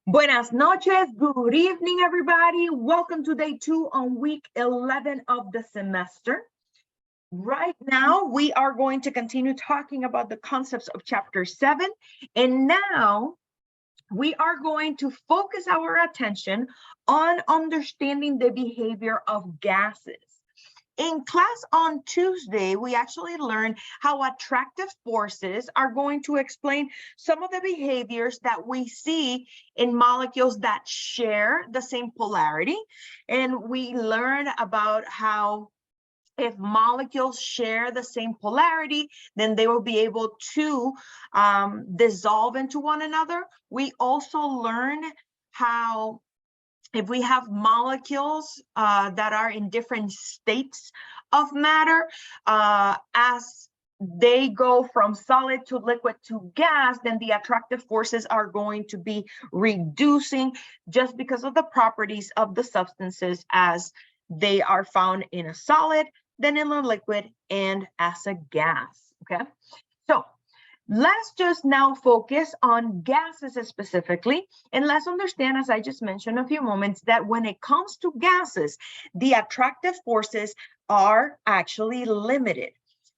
Buenas noches, good evening, everybody. Welcome to day 2 on week 11 of the semester. Right now, we are going to continue talking about the concepts of chapter 7. And now we are going to focus our attention on understanding the behavior of gases. In class on Tuesday, we actually learned how attractive forces are going to explain some of the behaviors that we see in molecules that share the same polarity. And we learned about how if molecules share the same polarity, then they will be able to dissolve into one another. We also learned how if we have molecules that are in different states of matter, as they go from solid to liquid to gas, then the attractive forces are going to be reducing just because of the properties of the substances as they are found in a solid, then in a liquid, and as a gas, okay? So let's just now focus on gases specifically, and let's understand, as I just mentioned a few moments, that when it comes to gases, the attractive forces are actually limited.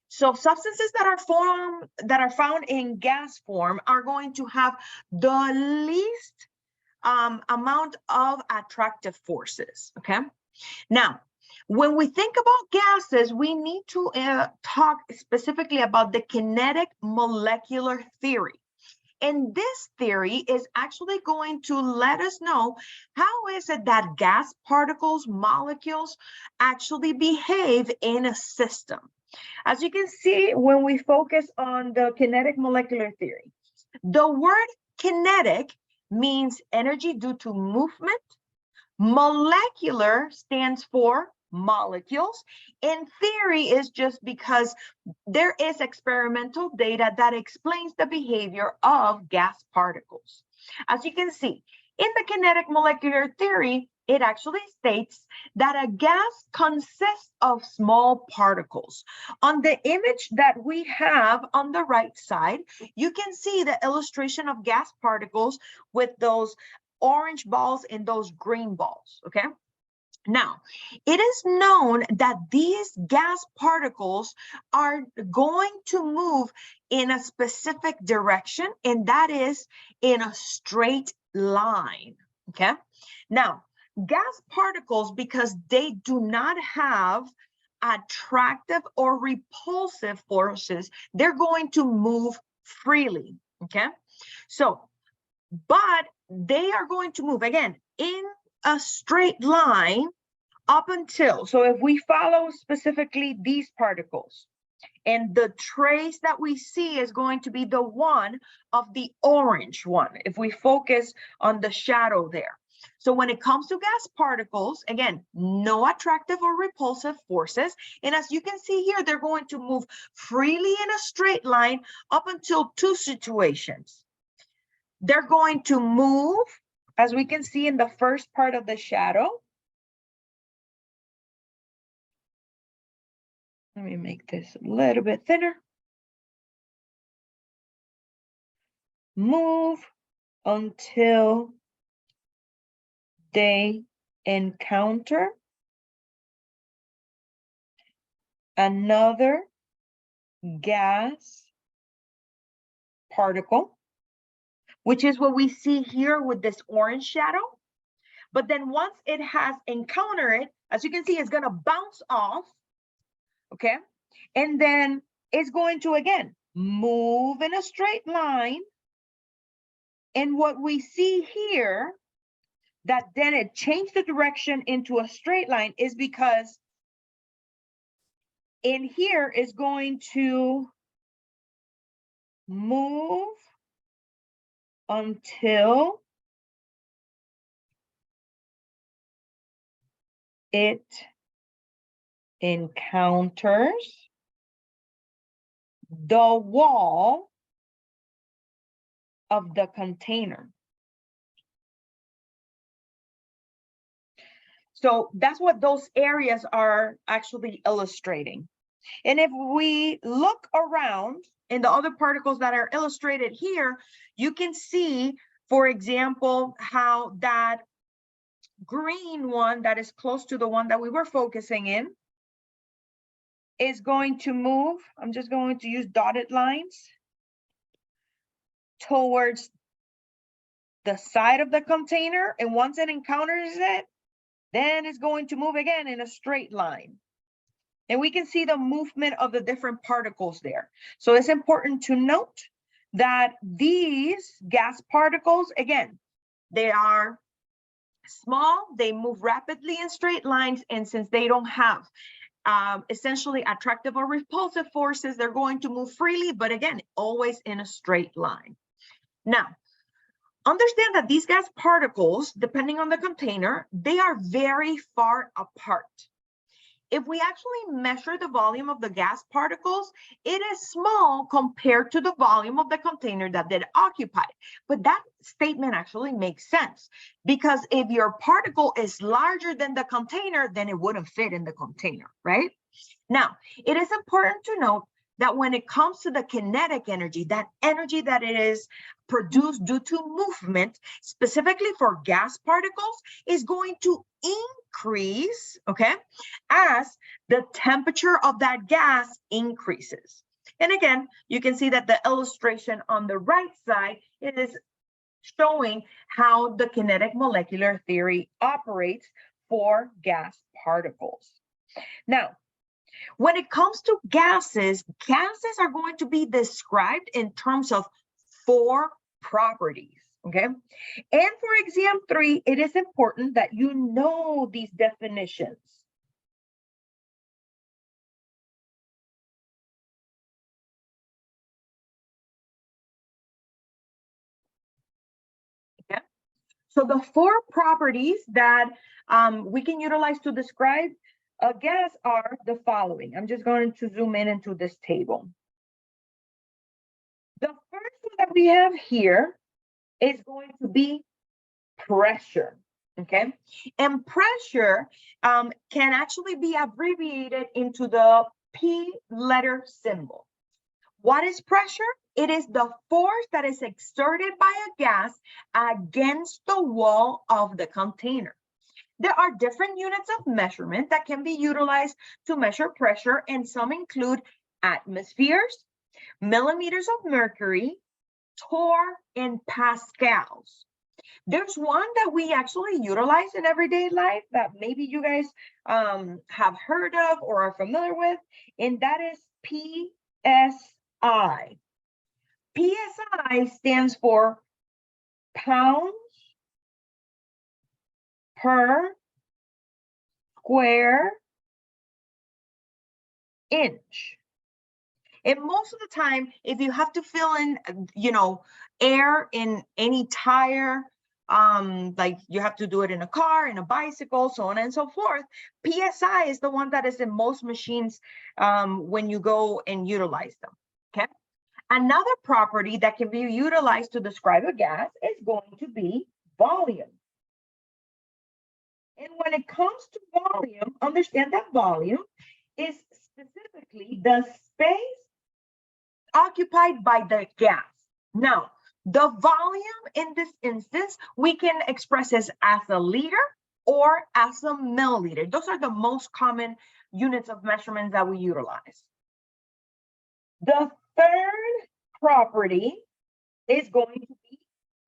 So substances that are found in gas form are going to have the least amount of attractive forces, okay? Now, when we think about gases, we need to talk specifically about the kinetic molecular theory. And this theory is actually going to let us know how is it that gas particles, molecules actually behave in a system. As you can see, when we focus on the kinetic molecular theory, the word kinetic means energy due to movement. Molecular stands for molecules, and theory is just because there is experimental data that explains the behavior of gas particles. As you can see, in the kinetic molecular theory, it actually states that a gas consists of small particles. On the image that we have on the right side, you can see the illustration of gas particles with those orange balls and those green balls, okay? Now, it is known that these gas particles are going to move in a specific direction, and that is in a straight line, okay? Now, gas particles, because they do not have attractive or repulsive forces, they're going to move freely, okay? So, but they are going to move, again, in a straight line up until, so if we follow specifically these particles, and the trace that we see is going to be the one of the orange one, if we focus on the shadow there. So when it comes to gas particles, again, no attractive or repulsive forces. And as you can see here, they're going to move freely in a straight line up until two situations. They're going to move, as we can see in the first part of the shadow. Let me make this a little bit thinner. Move until they encounter another gas particle, which is what we see here with this orange shadow. But then once it has encountered it, as you can see, it's going to bounce off, okay? And then it's going to, again, move in a straight line. And what we see here, that then it changed the direction into a straight line, is because in here is going to move until it encounters the wall of the container. So that's what those areas are actually illustrating. And if we look around in the other particles that are illustrated here, you can see for example, how that green one that is close to the one that we were focusing in is going to move. I'm just going to use dotted lines towards the side of the container. And once it encounters it, then it's going to move again in a straight line. And we can see the movement of the different particles there. So it's important to note that these gas particles, again, they are small, they move rapidly in straight lines, and since they don't have essentially attractive or repulsive forces, they're going to move freely, but again, always in a straight line. Now, understand that these gas particles, depending on the container, they are very far apart. If we actually measure the volume of the gas particles, it is small compared to the volume of the container that they occupy. But that statement actually makes sense, because if your particle is larger than the container, then it wouldn't fit in the container, right? Now, it is important to note that when it comes to the kinetic energy, that energy that it is produced due to movement, specifically for gas particles, is going to increase, okay, as the temperature of that gas increases. And again, you can see that the illustration on the right side, it is showing how the kinetic molecular theory operates for gas particles. Now, when it comes to gases, gases are going to be described in terms of 4 properties, okay? And for exam 3, it is important that you know these definitions. Okay? So the 4 properties that we can utilize to describe a gas are the following. I'm just going to zoom in into this table. The first one that we have here is going to be pressure, okay? And pressure can actually be abbreviated into the P letter symbol. What is pressure? It is the force that is exerted by a gas against the wall of the container. There are different units of measurement that can be utilized to measure pressure, and some include atmospheres, millimeters of mercury, torr, and pascals. There's one that we actually utilize in everyday life that maybe you guys have heard of or are familiar with, and that is PSI. PSI stands for pounds per square inch. And most of the time, if you have to fill in, air in any tire, like you have to do it in a car, in a bicycle, so on and so forth, PSI is the one that is in most machines when you go and utilize them, okay? Another property that can be utilized to describe a gas is going to be volume. And when it comes to volume, understand that volume is specifically the space occupied by the gas. Now, the volume in this instance, we can express as a liter or as a milliliter. Those are the most common units of measurements that we utilize. The third property is going to be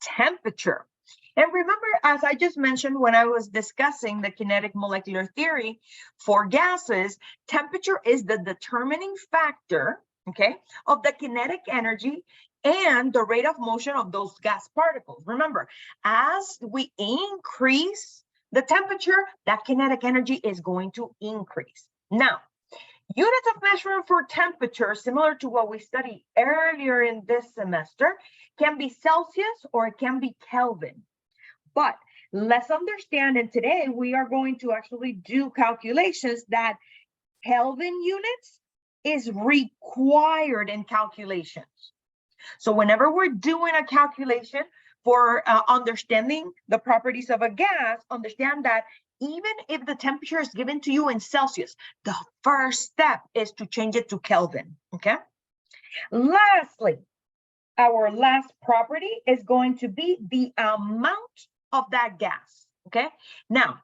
temperature. And remember, as I just mentioned when I was discussing the kinetic molecular theory for gases, temperature is the determining factor, okay, of the kinetic energy and the rate of motion of those gas particles. Remember, as we increase the temperature, that kinetic energy is going to increase. Now, units of measurement for temperature, similar to what we studied earlier in this semester, can be Celsius or it can be Kelvin. But let's understand, and today we are going to actually do calculations that Kelvin units is required in calculations. So whenever we're doing a calculation for understanding the properties of a gas, understand that even if the temperature is given to you in Celsius, the first step is to change it to Kelvin, okay? Lastly, our last property is going to be the amount of that gas, okay? Now,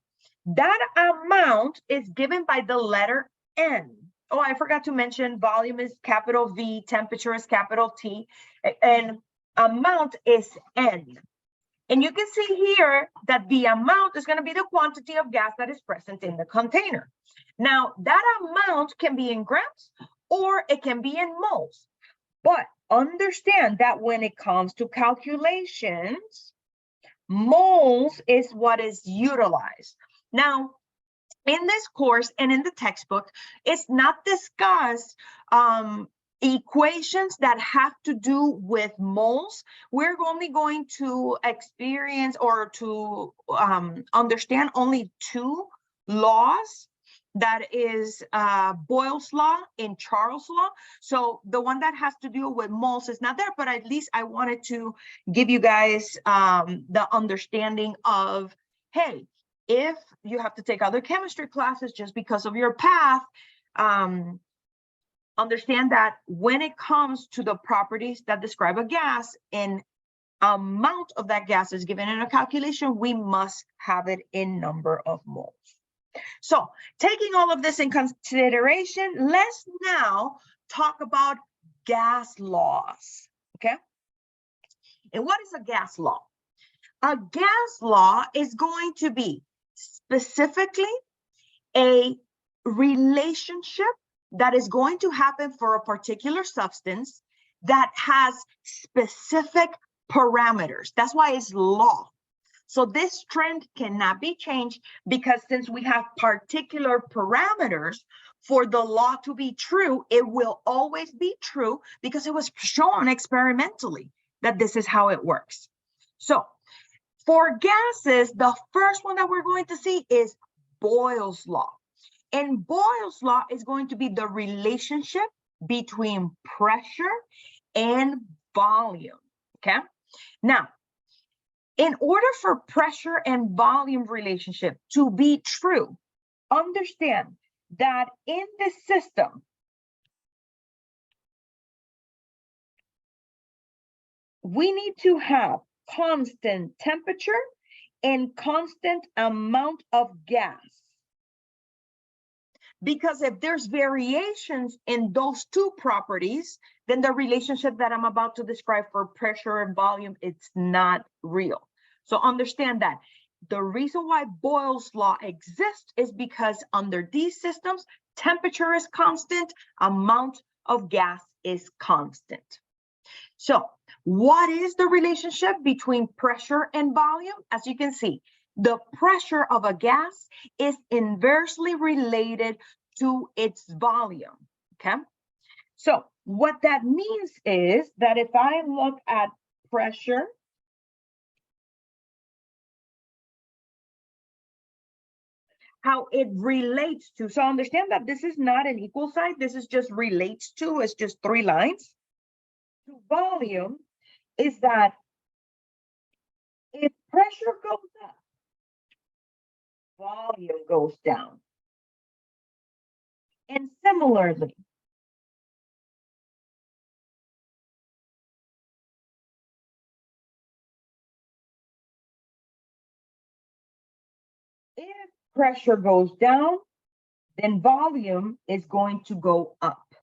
that amount is given by the letter N. Oh, I forgot to mention volume is capital V, temperature is capital T, and amount is N. And you can see here that the amount is going to be the quantity of gas that is present in the container. Now, that amount can be in grams or it can be in moles. But understand that when it comes to calculations, moles is what is utilized. Now, in this course and in the textbook, it's not discussed equations that have to do with moles. We're only going to experience or to understand only two laws. That is Boyle's law and Charles' law. So the one that has to do with moles is not there, but at least I wanted to give you guys the understanding of, hey, if you have to take other chemistry classes just because of your path, understand that when it comes to the properties that describe a gas and amount of that gas is given in a calculation, we must have it in number of moles. So taking all of this in consideration, let's now talk about gas laws, okay? And what is a gas law? A gas law is going to be specifically a relationship that is going to happen for a particular substance that has specific parameters. That's why it's law. So this trend cannot be changed because since we have particular parameters for the law to be true, it will always be true because it was shown experimentally that this is how it works. So for gases, the first one that we're going to see is Boyle's law. And Boyle's law is going to be the relationship between pressure and volume, okay? Now, in order for pressure and volume relationship to be true, understand that in this system, we need to have constant temperature and constant amount of gas. Because if there's variations in those two properties, then the relationship that I'm about to describe for pressure and volume, it's not real. So understand that the reason why Boyle's law exists is because under these systems, temperature is constant, amount of gas is constant. So what is the relationship between pressure and volume? As you can see, the pressure of a gas is inversely related to its volume, okay? So what that means is that if I look at pressure how it relates to, so understand that this is not an equal sign, this is just relates to, it's just three lines. To volume is that if pressure goes up, volume goes down. And similarly, if pressure goes down, then volume is going to go up,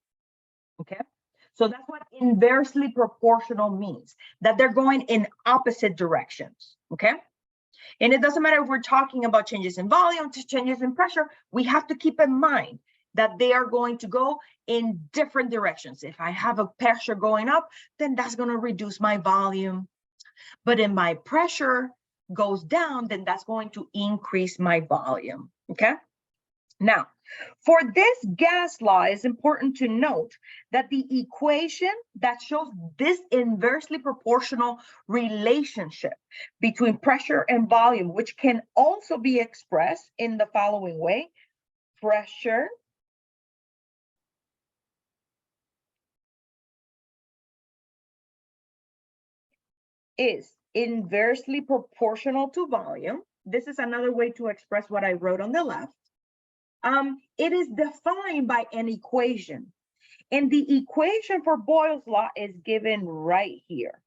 okay? So that's what inversely proportional means, that they're going in opposite directions, okay? And it doesn't matter if we're talking about changes in volume to changes in pressure, we have to keep in mind that they are going to go in different directions. If I have a pressure going up, then that's going to reduce my volume. But if my pressure goes down, then that's going to increase my volume, okay? Now, for this gas law, it's important to note that the equation that shows this inversely proportional relationship between pressure and volume, which can also be expressed in the following way: pressure is inversely proportional to volume. This is another way to express what I wrote on the left. It is defined by an equation. And the equation for Boyle's law is given right here,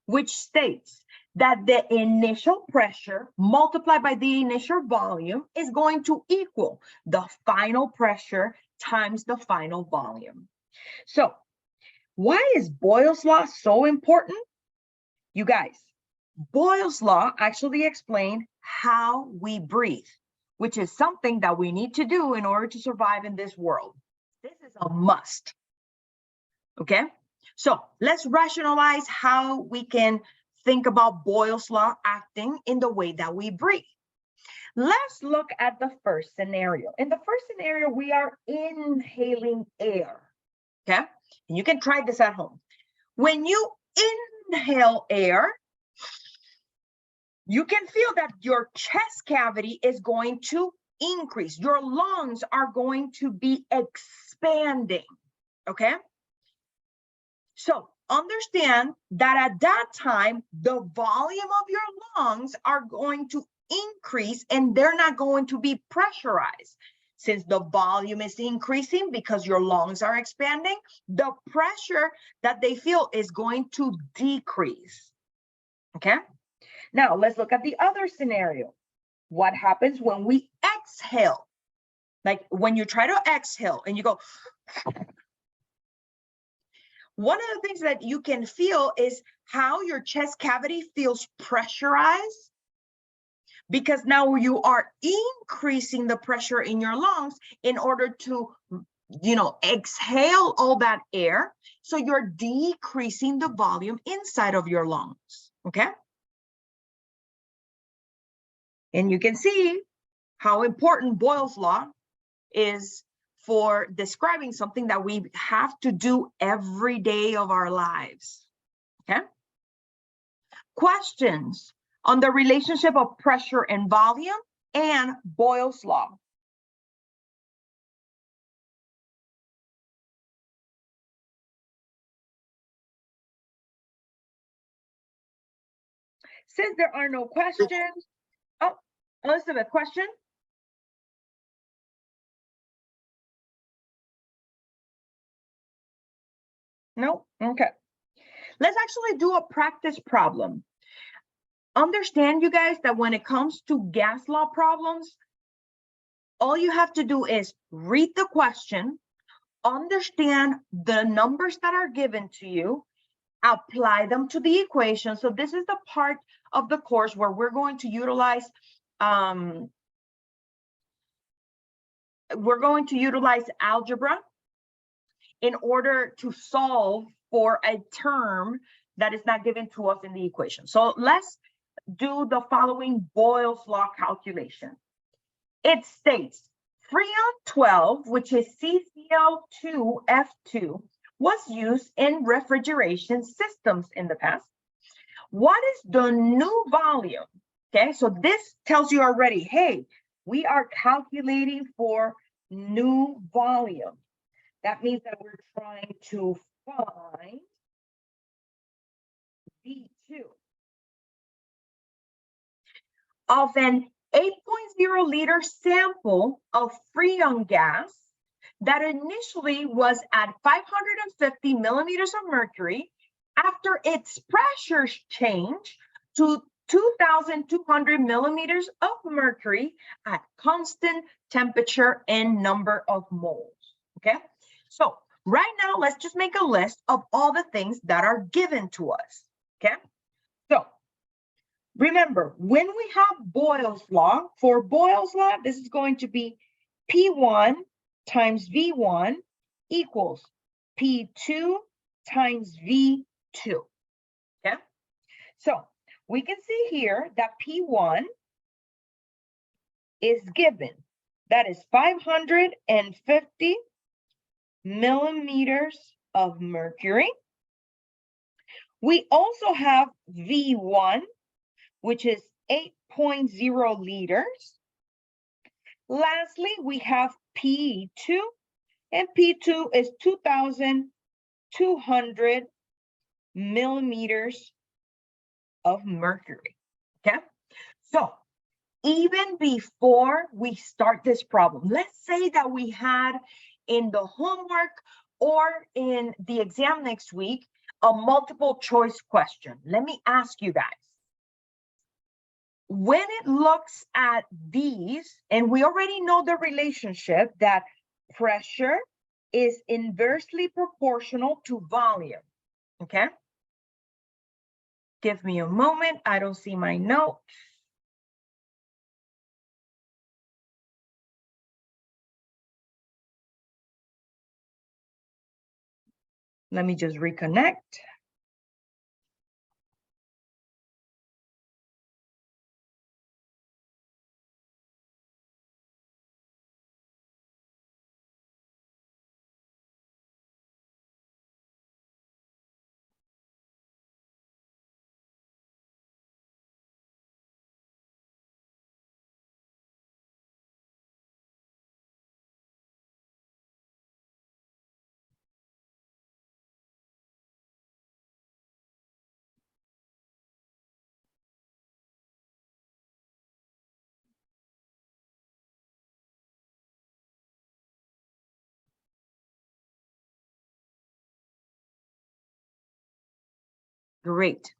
which states that the initial pressure multiplied by the initial volume is going to equal the final pressure times the final volume. So why is Boyle's law so important? You guys, Boyle's law actually explains how we breathe, which is something that we need to do in order to survive in this world. This is a must, okay? So let's rationalize how we can think about Boyle's law acting in the way that we breathe. Let's look at the first scenario. In the first scenario, we are inhaling air, okay? And you can try this at home. When you inhale air, you can feel that your chest cavity is going to increase. Your lungs are going to be expanding, okay? So understand that at that time, the volume of your lungs are going to increase and they're not going to be pressurized. Since the volume is increasing because your lungs are expanding, the pressure that they feel is going to decrease, okay? Now let's look at the other scenario. What happens when we exhale? Like when you try to exhale and you go, one of the things that you can feel is how your chest cavity feels pressurized, because now you are increasing the pressure in your lungs in order to, exhale all that air. So you're decreasing the volume inside of your lungs, okay? And you can see how important Boyle's law is for describing something that we have to do every day of our lives, okay? Questions on the relationship of pressure and volume and Boyle's law. Since there are no questions, oh, Elizabeth, question? No? Okay. Let's actually do a practice problem. Understand, you guys, that when it comes to gas law problems, all you have to do is read the question, understand the numbers that are given to you, apply them to the equation. So this is the part of the course where we're going to utilize algebra in order to solve for a term that is not given to us in the equation. So let's do the following Boyle's law calculation. It states Freon 12, which is CCl2F2, was used in refrigeration systems in the past. What is the new volume? Okay, so this tells you already, hey, we are calculating for new volume. That means that we're trying to find V2 of an 8.0 liter sample of Freon gas that initially was at 550 millimeters of mercury. After its pressure change to 2,200 millimeters of mercury at constant temperature and number of moles, okay? So right now, let's just make a list of all the things that are given to us, okay? So remember, when we have Boyle's law, for Boyle's law, this is going to be P1 times V1 equals P2 times V2, okay? So we can see here that P1 is given, that is 550 millimeters of mercury. We also have V1, which is 8.0 liters. Lastly, we have P2, and P2 is 2,200 millimeters of mercury, okay? So even before we start this problem, let's say that we had in the homework or in the exam next week, a multiple choice question. Let me ask you guys. When it looks at these, and we already know the relationship that pressure is inversely proportional to volume, okay? Give me a moment, I don't see my note. Let me just reconnect. Great.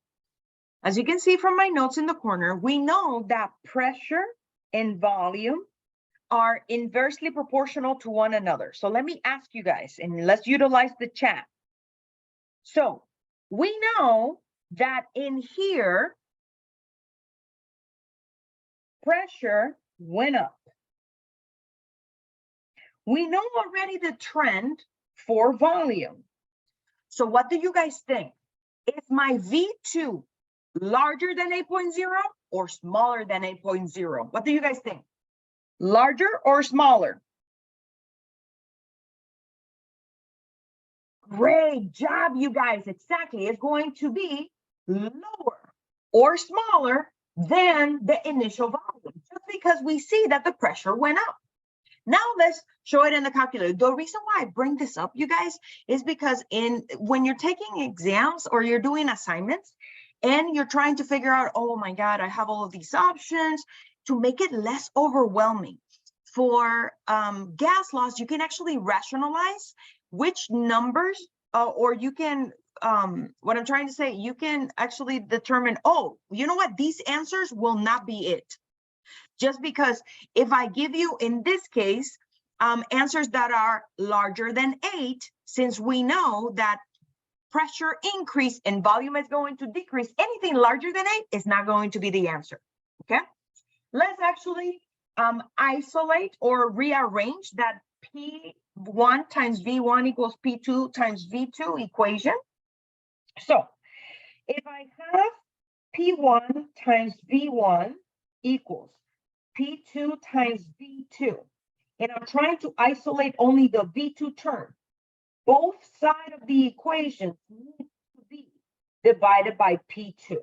As you can see from my notes in the corner, we know that pressure and volume are inversely proportional to one another. So let me ask you guys, and let's utilize the chat. So we know that in here, pressure went up. We know already the trend for volume. So what do you guys think? Is my V2 larger than 8.0 or smaller than 8.0? What do you guys think? Larger or smaller? Great job, you guys. Exactly. It's going to be lower or smaller than the initial volume, just because we see that the pressure went up. Now let's show it in the calculator. The reason why I bring this up, you guys, is because when you're taking exams or you're doing assignments and you're trying to figure out, oh my God, I have all of these options, to make it less overwhelming. For gas laws, you can actually rationalize which numbers, or you can, what I'm trying to say, you can actually determine, oh, you know what, these answers will not be it. Just because if I give you, in this case, answers that are larger than 8, since we know that pressure increase and volume is going to decrease, anything larger than 8 is not going to be the answer, okay? Let's actually isolate or rearrange that P1 times V1 equals P2 times V2 equation. So if I have P1 times V1 equals P2 times V2, and I'm trying to isolate only the V2 term, both sides of the equation need to be divided by P2.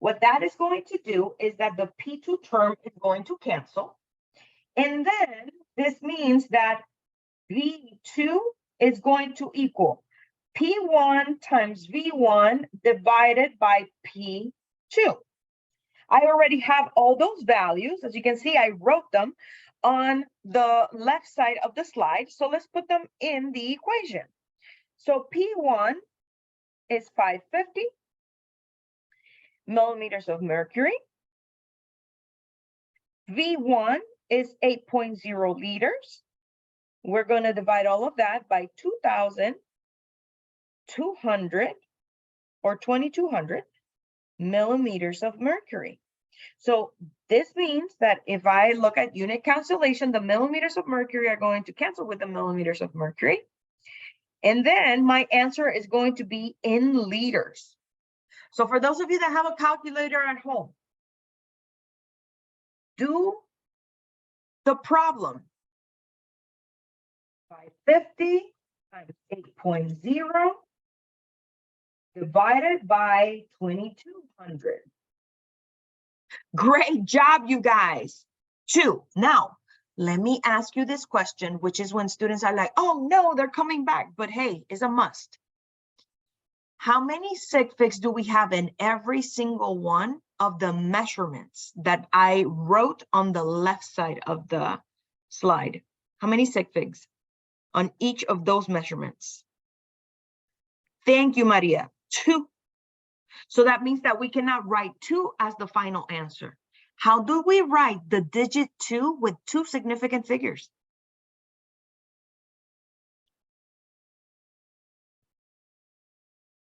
What that is going to do is that the P2 term is going to cancel. And then this means that V2 is going to equal P1 times V1 divided by P2. I already have all those values. As you can see, I wrote them on the left side of the slide. So let's put them in the equation. So P1 is 550 millimeters of mercury. V1 is 8.0 liters. We're going to divide all of that by 2,200 or 2,200 millimeters of mercury. So this means that if I look at unit cancellation, the millimeters of mercury are going to cancel with the millimeters of mercury. And then my answer is going to be in liters. So for those of you that have a calculator at home, do the problem. 550 times 8.0 divided by 2,200. Great job, you guys. 2. Now, let me ask you this question, which is when students are like, oh no, they're coming back, but hey, it's a must. How many sig figs do we have in every single one of the measurements that I wrote on the left side of the slide? How many sig figs? on each of those measurements. Thank you, Maria. 2. So that means that we cannot write 2 as the final answer. How do we write the digit 2 with 2 significant figures?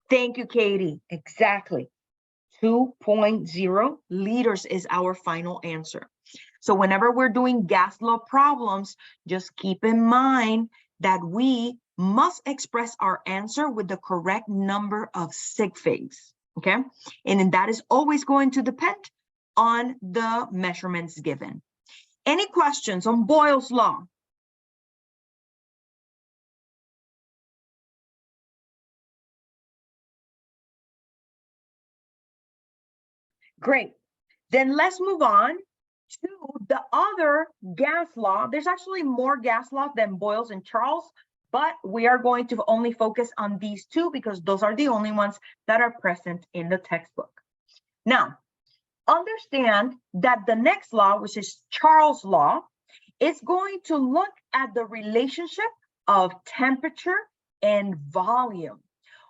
Thank you, Katie. Exactly. 2.0 liters is our final answer. So whenever we're doing gas law problems, just keep in mind that we must express our answer with the correct number of sig figs, okay? And that is always going to depend on the measurements given. Any questions on Boyle's law? Great. Then let's move on to the other gas law. There's actually more gas law than Boyle's and Charles, but we are going to only focus on these 2 because those are the only ones that are present in the textbook. Now, understand that the next law, which is Charles' law, is going to look at the relationship of temperature and volume.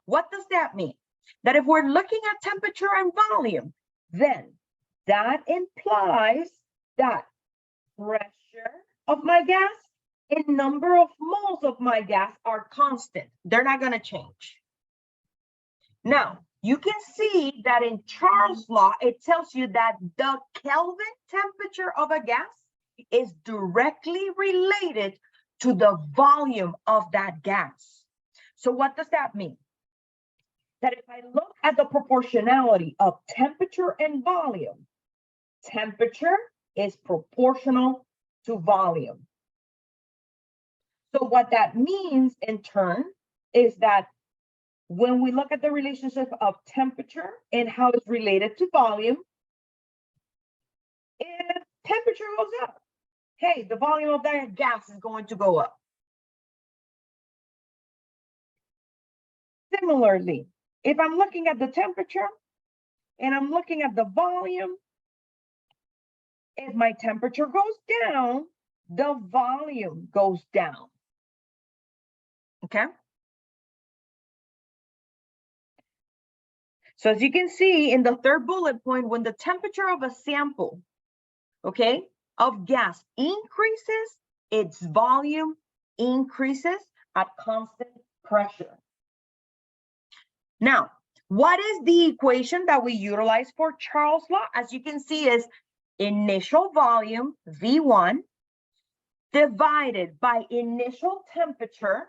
What does that mean? That if we're looking at temperature and volume, then that implies that pressure of my gas and number of moles of my gas are constant. They're not going to change. Now, you can see that in Charles' law, it tells you that the Kelvin temperature of a gas is directly related to the volume of that gas. So what does that mean? That if I look at the proportionality of temperature and volume, temperature is proportional to volume. So what that means in turn is that when we look at the relationship of temperature and how it's related to volume, if temperature goes up, hey, the volume of that gas is going to go up. Similarly, if I'm looking at the temperature and I'm looking at the volume, if my temperature goes down, the volume goes down. Okay? So as you can see in the 3rd bullet point, when the temperature of a sample, okay, of gas increases, its volume increases at constant pressure. Now, what is the equation that we utilize for Charles' law? As you can see, is initial volume, V1, divided by initial temperature,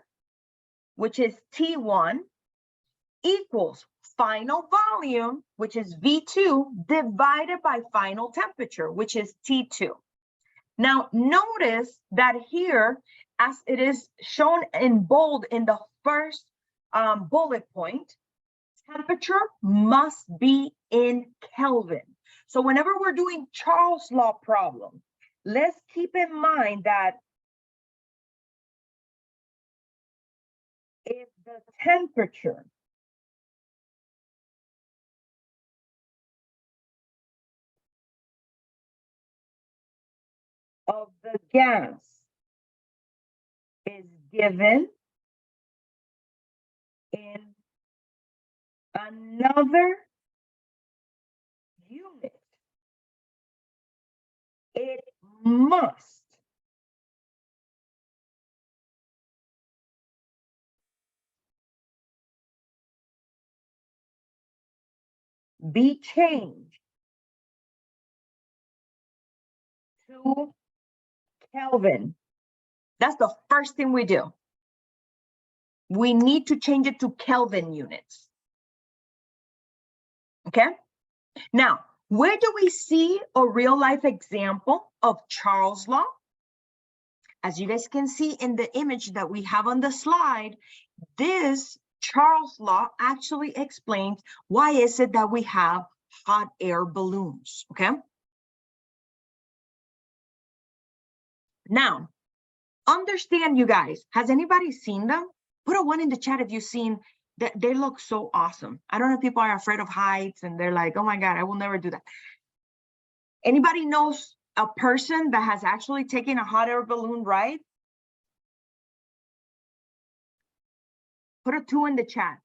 which is T1, equals final volume, which is V2, divided by final temperature, which is T2. Now, notice that here, as it is shown in bold in the first bullet point, temperature must be in Kelvin. So whenever we're doing Charles' law problem, let's keep in mind that if the temperature of the gas is given in another unit, it must be changed to Kelvin. That's the first thing we do. We need to change it to Kelvin units. Okay? Now, where do we see a real life example of Charles' law? As you guys can see in the image that we have on the slide, this Charles' law actually explains why is it that we have hot air balloons, okay? Now, understand, you guys, has anybody seen them? Put a 1 in the chat if you've seen that. They look so awesome. I don't know if people are afraid of heights and they're like, oh my God, I will never do that. Anybody knows a person that has actually taken a hot air balloon ride? Put a 2 in the chat.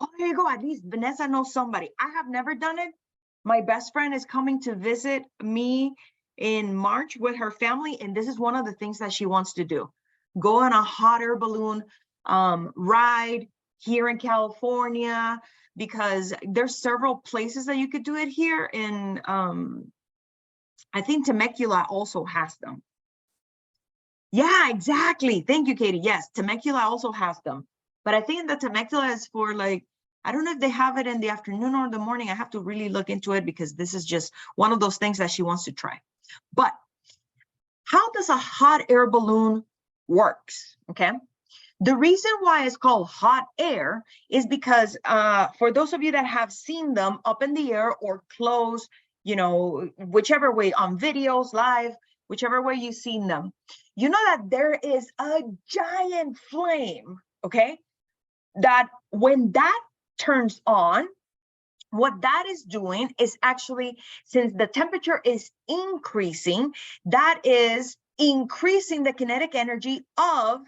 Oh, there you go. At least Vanessa knows somebody. I have never done it. My best friend is coming to visit me in March with her family, and this is one of the things that she wants to do. Go on a hot air balloon ride here in California, because there's several places that you could do it here in, I think Temecula also has them. Yeah, exactly. Thank you, Katie. Yes, Temecula also has them. But I think the Temecula is for like, I don't know if they have it in the afternoon or the morning. I have to really look into it, because this is just one of those things that she wants to try. But how does a hot air balloon works? Okay. The reason why it's called hot air is because for those of you that have seen them up in the air or close, you know, whichever way, on videos, live, whichever way you've seen them, you know that there is a giant flame, okay? That when that turns on, what that is doing is actually, since the temperature is increasing, that is increasing the kinetic energy of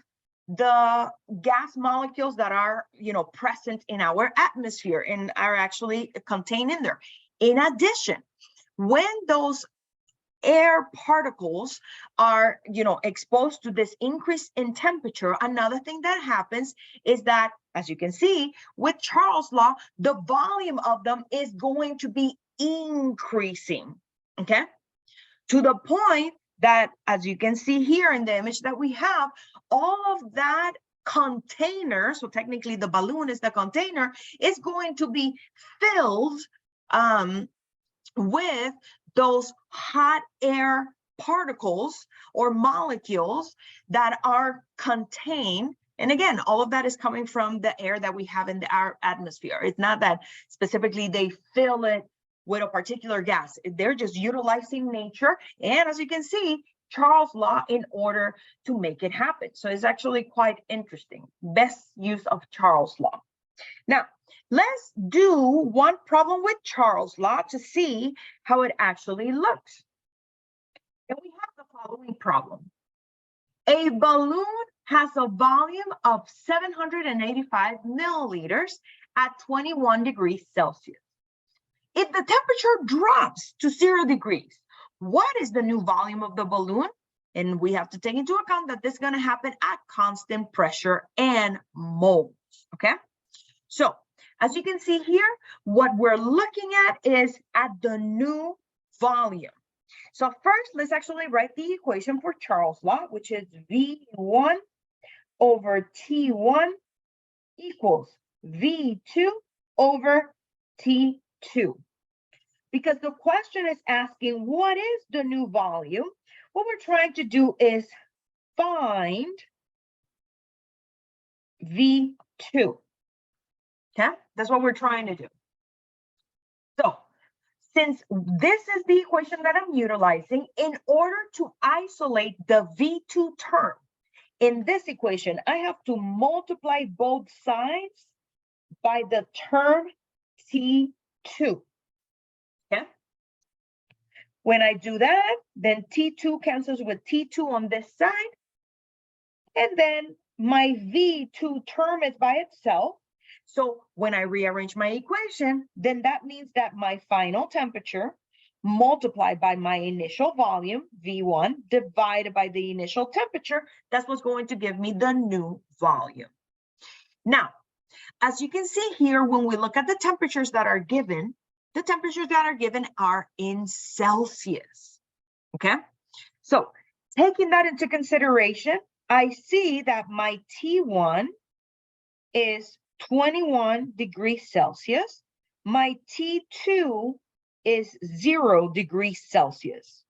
the gas molecules that are, you know, present in our atmosphere and are actually contained in there. In addition, when those air particles are, you know, exposed to this increase in temperature, another thing that happens is that, as you can see with Charles' law, the volume of them is going to be increasing, okay? To the point that, as you can see here in the image that we have, all of that container, so technically the balloon is the container, is going to be filled with those hot air particles or molecules that are contained. And again, all of that is coming from the air that we have in our atmosphere. It's not that specifically they fill it with a particular gas. They're just utilizing nature. And as you can see, Charles' law in order to make it happen. So it's actually quite interesting. Best use of Charles' law. Now, let's do one problem with Charles' law to see how it actually looks. And we have the following problem. A balloon has a volume of 785 milliliters at 21 degrees Celsius. If the temperature drops to 0 degrees, what is the new volume of the balloon? And we have to take into account that this is going to happen at constant pressure and moles, okay? So, as you can see here, what we're looking at is at the new volume. So first, let's actually write the equation for Charles' law, which is V1 over T1 equals V2 over T2. Because the question is asking, what is the new volume? What we're trying to do is find V2. Okay, that's what we're trying to do. So since this is the equation that I'm utilizing, in order to isolate the V2 term in this equation, I have to multiply both sides by the term T2. Okay. When I do that, then T2 cancels with T2 on this side. And then my V2 term is by itself. So when I rearrange my equation, then that means that my final temperature multiplied by my initial volume, V1, divided by the initial temperature, that's what's going to give me the new volume. Now, as you can see here, when we look at the temperatures that are given, the temperatures that are given are in Celsius, okay? So taking that into consideration, I see that my T1 is 21 degrees Celsius. My T2 is 0 degrees Celsius.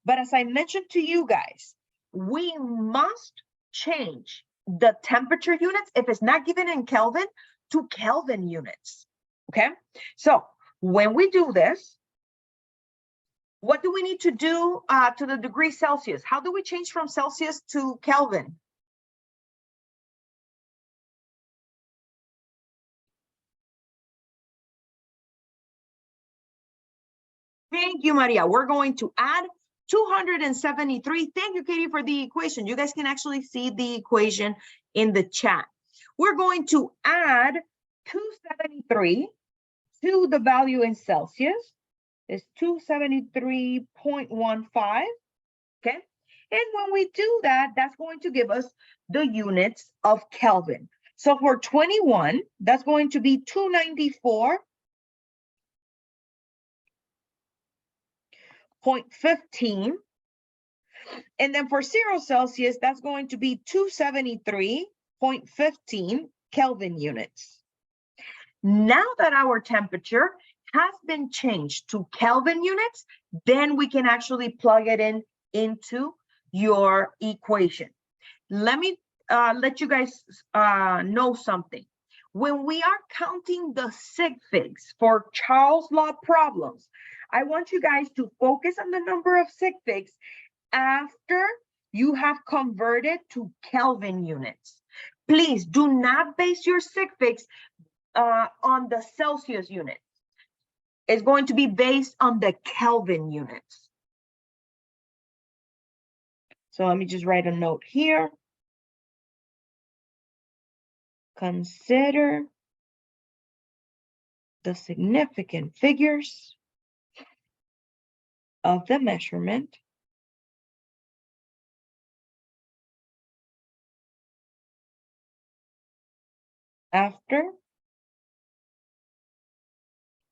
But as I mentioned to you guys, we must change the temperature units, if it's not given in Kelvin, to Kelvin units, okay? So when we do this, what do we need to do to the degree Celsius? How do we change from Celsius to Kelvin? Thank you, Maria. We're going to add 273. Thank you, Katie, for the equation. You guys can actually see the equation in the chat. We're going to add 273 to the value in Celsius. It's 273.15. Okay. And when we do that, that's going to give us the units of Kelvin. So for 21, that's going to be 294.15. And then for 0 Celsius, that's going to be 273.15 Kelvin units. Now that our temperature has been changed to Kelvin units, then we can actually plug it in into your equation. Let me let you guys know something. When we are counting the sig figs for Charles Law problems, I want you guys to focus on the number of sig figs after you have converted to Kelvin units. Please do not base your sig figs on the Celsius unit. It's going to be based on the Kelvin units. So let me just write a note here. Consider the significant figures of the measurement after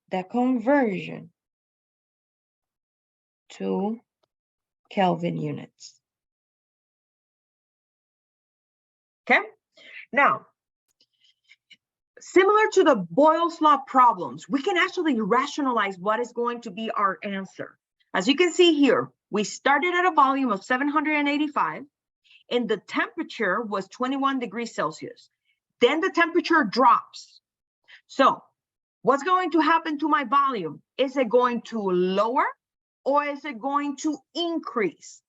the conversion to Kelvin units. Okay, now, similar to the Boyle's Law problems, we can actually rationalize what is going to be our answer. As you can see here, we started at a volume of 785 and the temperature was 21 degrees Celsius. Then the temperature drops. So what's going to happen to my volume? Is it going to lower or is it going to increase?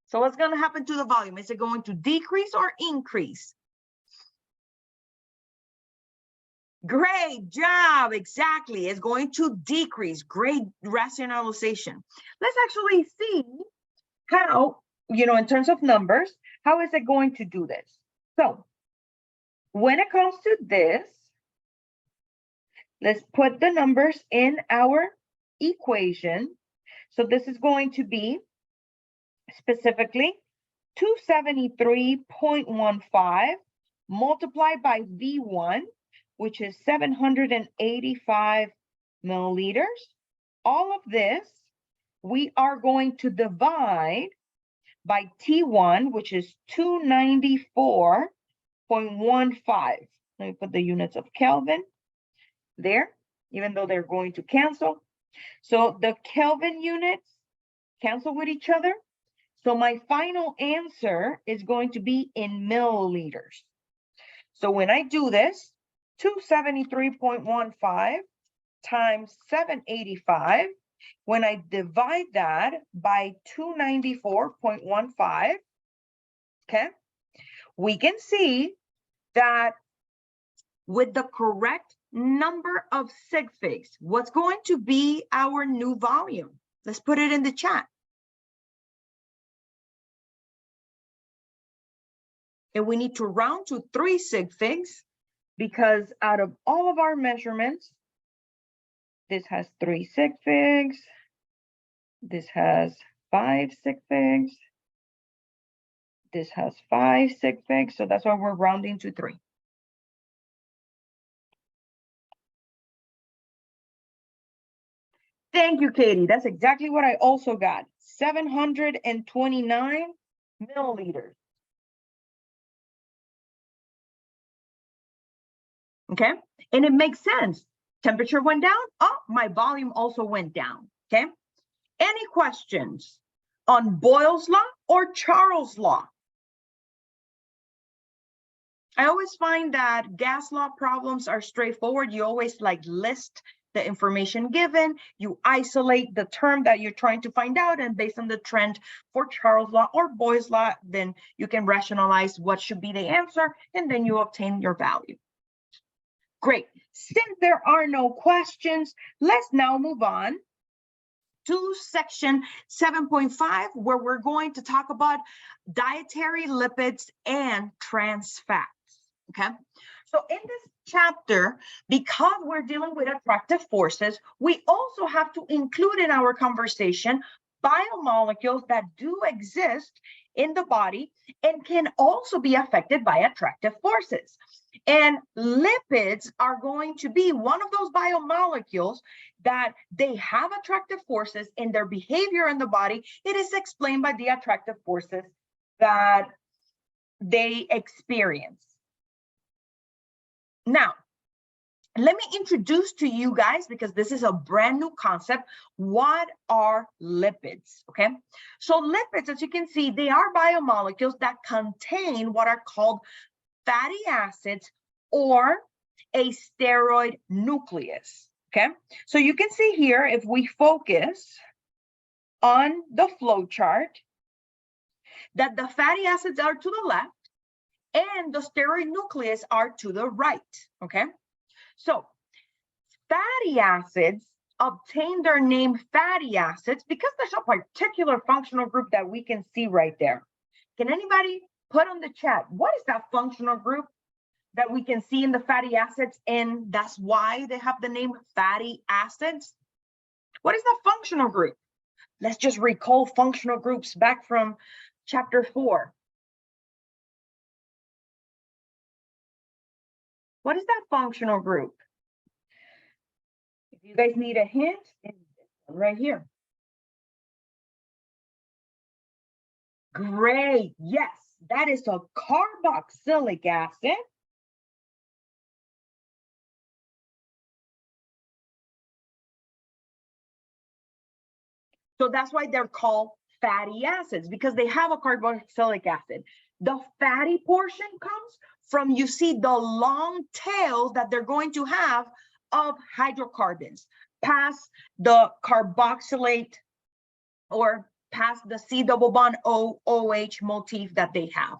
So what's going to happen to the volume? Is it going to decrease or increase? Great job. Exactly. It's going to decrease. Great rationalization. Let's actually see how, in terms of numbers, how is it going to do this? So when it comes to this, let's put the numbers in our equation. So this is going to be specifically 273.15 multiplied by V1, which is 785 milliliters. All of this, we are going to divide by T1, which is 294.15. Let me put the units of Kelvin there, even though they're going to cancel. So the Kelvin units cancel with each other. So my final answer is going to be in milliliters. So when I do this, 273.15 times 785, when I divide that by 294.15, okay, we can see that with the correct number of sig figs, what's going to be our new volume? Let's put it in the chat. And we need to round to 3 sig figs because out of all of our measurements, this has 3 sig figs. This has 5 sig figs. This has 5 sig figs. So that's why we're rounding to 3. Thank you, Katie. That's exactly what I also got. 729 milliliters. Okay, and it makes sense. Temperature went down. Oh, my volume also went down. Okay, any questions on Boyle's Law or Charles' Law? I always find that gas law problems are straightforward. You always list the information given, you isolate the term that you're trying to find out, and based on the trend for Charles' Law or Boyle's Law, then you can rationalize what should be the answer, and then you obtain your value. Great. Since there are no questions, let's now move on to section 7.5, where we're going to talk about dietary lipids and trans fats, okay? So in this chapter, because we're dealing with attractive forces, we also have to include in our conversation biomolecules that do exist in the body and can also be affected by attractive forces. And lipids are going to be one of those biomolecules that they have attractive forces in their behavior in the body. It is explained by the attractive forces that they experience. Now, let me introduce to you guys, because this is a brand new concept, what are lipids, okay? So lipids, as you can see, they are biomolecules that contain what are called fatty acids or a steroid nucleus, okay? So you can see here, if we focus on the flow chart, that the fatty acids are to the left and the steroid nucleus are to the right, okay? So fatty acids obtain their name fatty acids because there's a particular functional group that we can see right there. Can anybody put on the chat, what is that functional group that we can see in the fatty acids, and that's why they have the name fatty acids? What is that functional group? Let's just recall functional groups back from chapter 4. What is that functional group? If you guys need a hint, it's right here. Great, yes, that is a carboxylic acid. So that's why they're called fatty acids, because they have a carboxylic acid. The fatty portion comes from, you see the long tail that they're going to have of hydrocarbons past the carboxylate or past the C double bond OH motif that they have.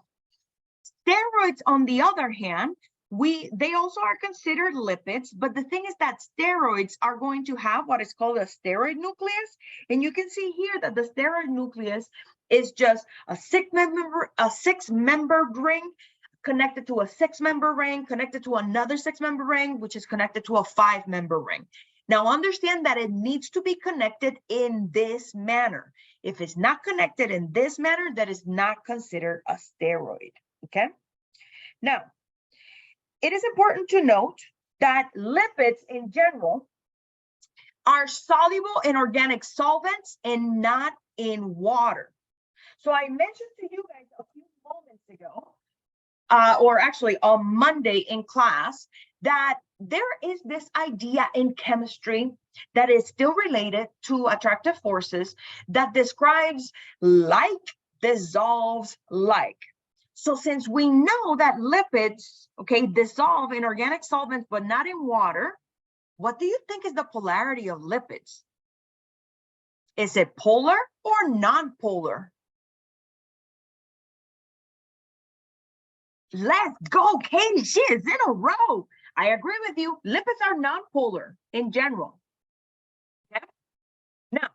Steroids, on the other hand, they also are considered lipids, but the thing is that steroids are going to have what is called a steroid nucleus. And you can see here that the steroid nucleus is just a six-member ring connected to a six-member ring, connected to another six-member ring, which is connected to a five-member ring. Now understand that it needs to be connected in this manner. If it's not connected in this manner, that is not considered a steroid, okay? Now, it is important to note that lipids in general are soluble in organic solvents and not in water. So I mentioned to you guys a few moments ago, or actually on Monday in class, that there is this idea in chemistry that is still related to attractive forces that describes like dissolves like. So since we know that lipids, okay, dissolve in organic solvents, but not in water, what do you think is the polarity of lipids? Is it polar or non-polar? Let's go, Katie, she is in a row. I agree with you, lipids are non-polar in general. Okay? Now,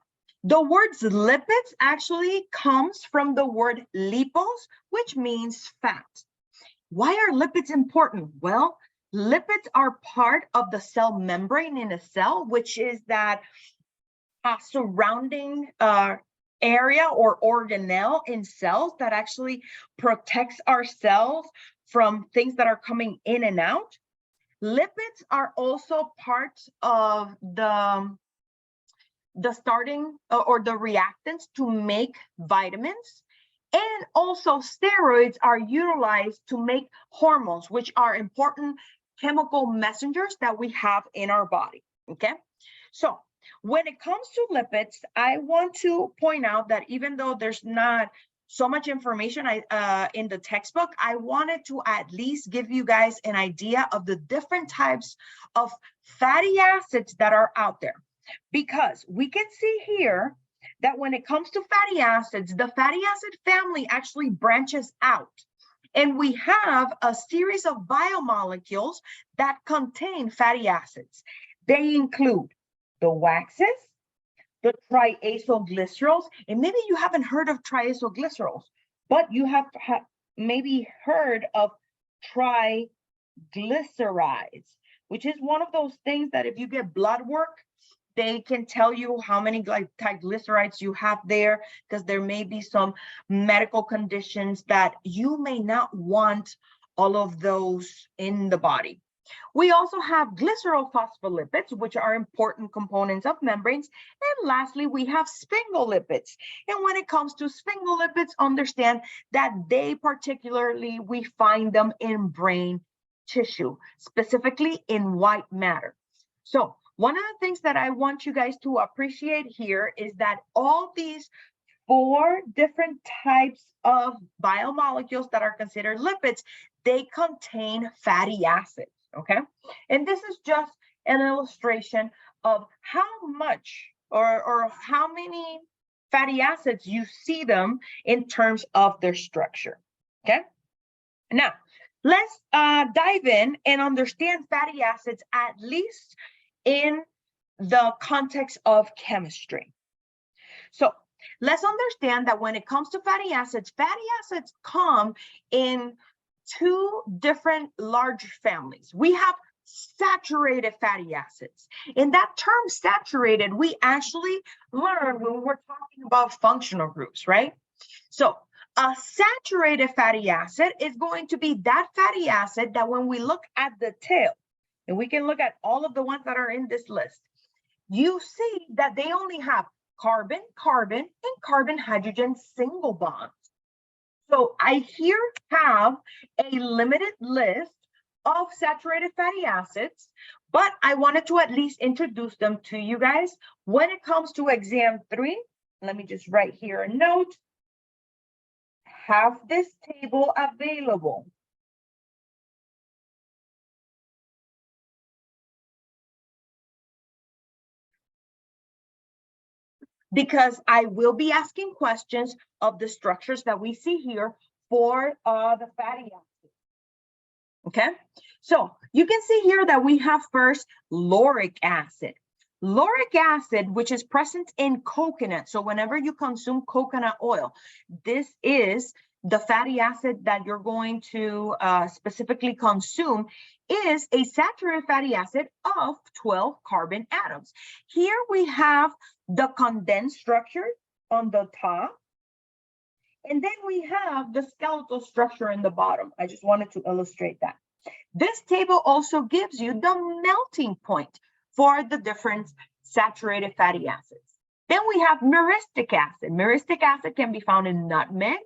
the words lipids actually comes from the word lipos, which means fat. Why are lipids important? Well, lipids are part of the cell membrane in a cell, which is that surrounding area or organelle in cells that actually protects our cells from things that are coming in and out. Lipids are also part of the starting or the reactants to make vitamins. And also steroids are utilized to make hormones, which are important chemical messengers that we have in our body, okay? So when it comes to lipids, I want to point out that even though there's not so much information in the textbook, I wanted to at least give you guys an idea of the different types of fatty acids that are out there. Because we can see here that when it comes to fatty acids, the fatty acid family actually branches out. And we have a series of biomolecules that contain fatty acids. They include the waxes, the triacylglycerols. And maybe you haven't heard of triacylglycerols, but you have maybe heard of triglycerides, which is one of those things that if you get blood work, they can tell you how many triglycerides you have there, because there may be some medical conditions that you may not want all of those in the body. We also have glycerophospholipids, which are important components of membranes. And lastly, we have sphingolipids. And when it comes to sphingolipids, understand that they particularly, we find them in brain tissue, specifically in white matter. So one of the things that I want you guys to appreciate here is that all these 4 different types of biomolecules that are considered lipids, they contain fatty acids. Okay, and this is just an illustration of how much or how many fatty acids you see them in terms of their structure. Okay, now let's dive in and understand fatty acids, at least in the context of chemistry. So let's understand that when it comes to fatty acids come in 2 different large families. We have saturated fatty acids. And that term saturated, we actually learned when we were talking about functional groups, right? So a saturated fatty acid is going to be that fatty acid that when we look at the tail, and we can look at all of the ones that are in this list, you see that they only have carbon, carbon, and carbon-hydrogen single bonds. So I here have a limited list of saturated fatty acids, but I wanted to at least introduce them to you guys. When it comes to exam 3, let me just write here a note. Have this table available. Because I will be asking questions of the structures that we see here for the fatty acids. Okay, so you can see here that we have first lauric acid. Lauric acid, which is present in coconut. So whenever you consume coconut oil, this is the fatty acid that you're going to specifically consume, is a saturated fatty acid of 12 carbon atoms. Here we have the condensed structure on the top, and then we have the skeletal structure in the bottom. I just wanted to illustrate that. This table also gives you the melting point for the different saturated fatty acids. Then we have myristic acid. Myristic acid can be found in nutmeg,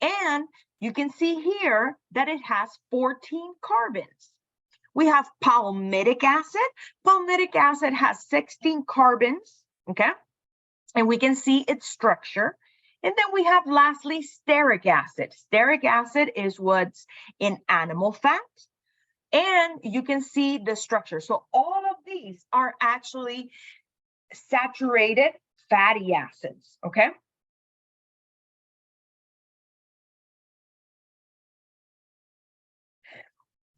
and you can see here that it has 14 carbons. We have palmitic acid. Palmitic acid has 16 carbons, okay? And we can see its structure. And then we have lastly stearic acid. Stearic acid is what's in animal fat. And you can see the structure. So all of these are actually saturated fatty acids, okay?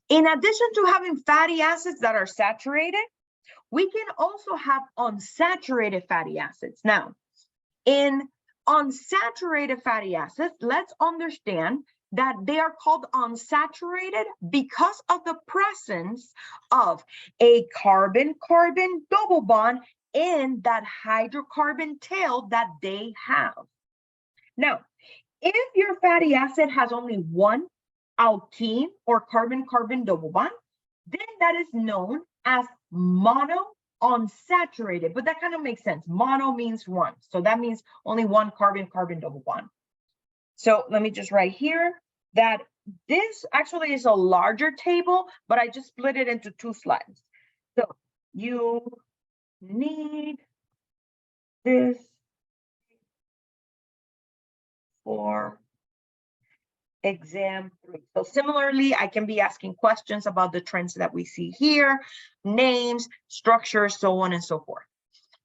In addition to having fatty acids that are saturated, we can also have unsaturated fatty acids. Now, in unsaturated fatty acids, let's understand that they are called unsaturated because of the presence of a carbon-carbon double bond in that hydrocarbon tail that they have. Now, if your fatty acid has only one alkene or carbon-carbon double bond, then that is known as monounsaturated, but that kind of makes sense. Mono means one, so that means only one carbon-carbon double bond. So let me just write here that this actually is a larger table, but I just split it into 2 slides. So you need this for exam 3. So similarly, I can be asking questions about the trends that we see here, names, structures, so on and so forth.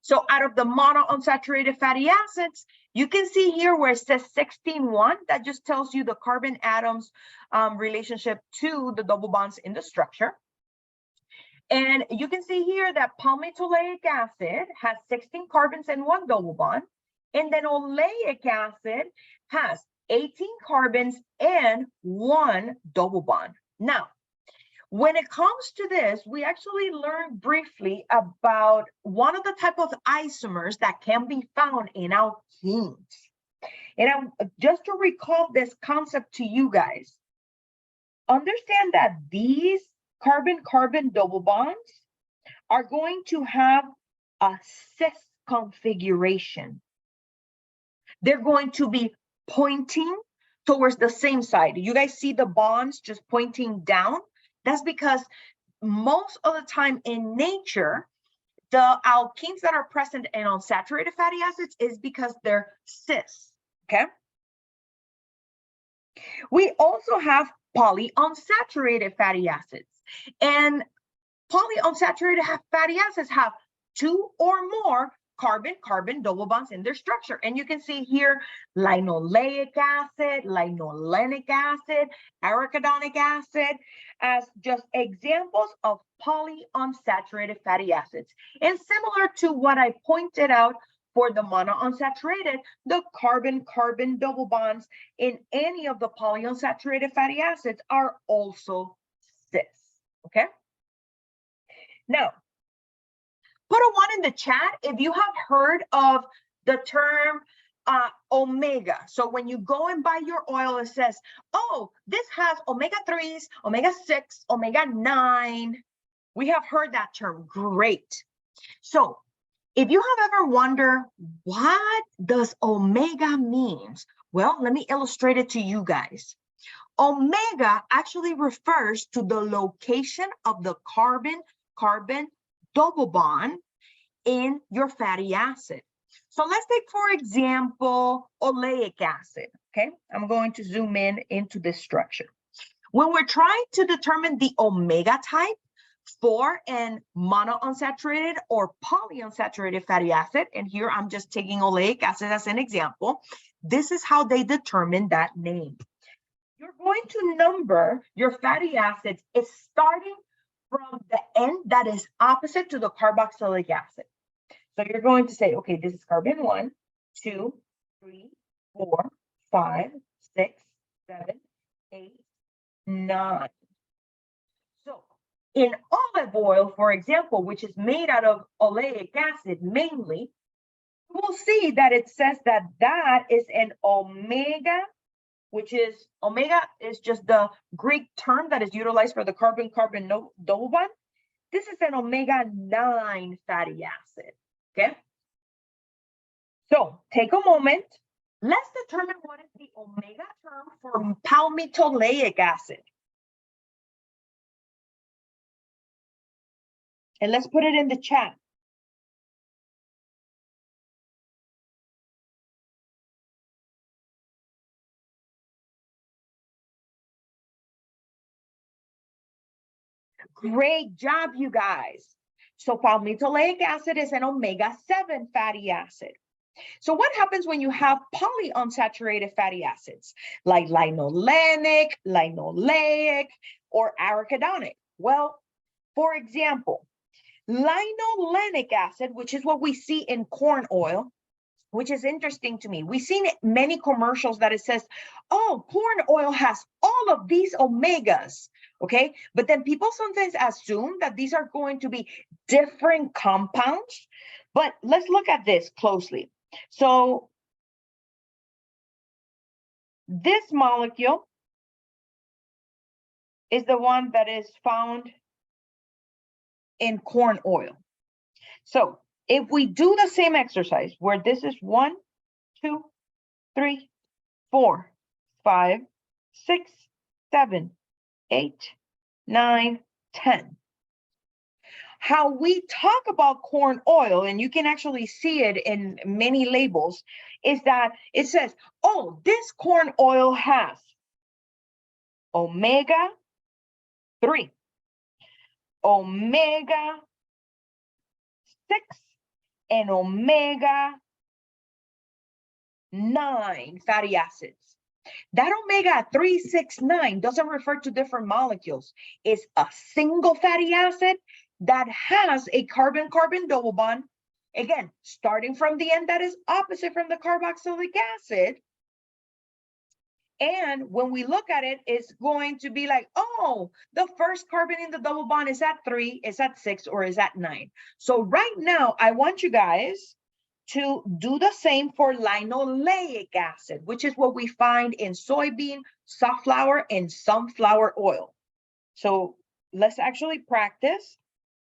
So out of the monounsaturated fatty acids, you can see here where it says 16:1, that just tells you the carbon atoms relationship to the double bonds in the structure. And you can see here that palmitoleic acid has 16 carbons and 1 double bond. And then oleic acid has 18 carbons and 1 double bond. Now, when it comes to this, we actually learned briefly about one of the type of isomers that can be found in alkenes. And just to recall this concept to you guys, understand that these carbon-carbon double bonds are going to have a cis configuration. They're going to be pointing towards the same side. You guys see the bonds just pointing down? That's because most of the time in nature, the alkenes that are present in unsaturated fatty acids is because they're cis, okay? We also have polyunsaturated fatty acids. And polyunsaturated fatty acids have 2 or more carbon-carbon double bonds in their structure. And you can see here linoleic acid, linolenic acid, arachidonic acid as just examples of polyunsaturated fatty acids. And similar to what I pointed out for the monounsaturated, the carbon-carbon double bonds in any of the polyunsaturated fatty acids are also cis, okay? Now, put a 1 in the chat if you have heard of the term omega. So when you go and buy your oil, it says, oh, this has omega-3s, omega-6, omega-9. We have heard that term. Great. So if you have ever wondered, what does omega means? Well, let me illustrate it to you guys. Omega actually refers to the location of the carbon-carbon double bond in your fatty acid. So let's take, for example, oleic acid, okay? I'm going to zoom in into this structure. When we're trying to determine the omega type for an monounsaturated or polyunsaturated fatty acid, and here I'm just taking oleic acid as an example, this is how they determine that name. You're going to number your fatty acids is starting from the end that is opposite to the carboxylic acid. So you're going to say, okay, this is carbon 1, 2, 3, 4, 5, 6, 7, 8, 9. So in olive oil, for example, which is made out of oleic acid mainly, we'll see that it says that that is an omega, which is omega is just the Greek term that is utilized for the carbon-carbon double bond. This is an omega-9 fatty acid, okay? So take a moment. Let's determine what is the omega term for palmitoleic acid. And let's put it in the chat. Great job, you guys. So palmitoleic acid is an omega-7 fatty acid. So what happens when you have polyunsaturated fatty acids like linolenic, linoleic, or arachidonic? Well, for example, linolenic acid, which is what we see in corn oil, which is interesting to me. We've seen many commercials that it says, oh, corn oil has all of these omegas, okay? But then people sometimes assume that these are going to be different compounds. But let's look at this closely. So this molecule is the one that is found in corn oil. So if we do the same exercise where this is 1, 2, 3, 4, 5, 6, 7, 8, 9, 10. How we talk about corn oil, and you can actually see it in many labels, is that it says, oh, this corn oil has omega-3, omega-6, and omega-9 fatty acids. That omega-3, 6, 9 doesn't refer to different molecules. It's a single fatty acid that has a carbon-carbon double bond, again, starting from the end that is opposite from the carboxylic acid. And when we look at it, it's going to be like, oh, the first carbon in the double bond is at 3, is at 6, or is at 9. So right now, I want you guys to do the same for linoleic acid, which is what we find in soybean, safflower, and sunflower oil. So let's actually practice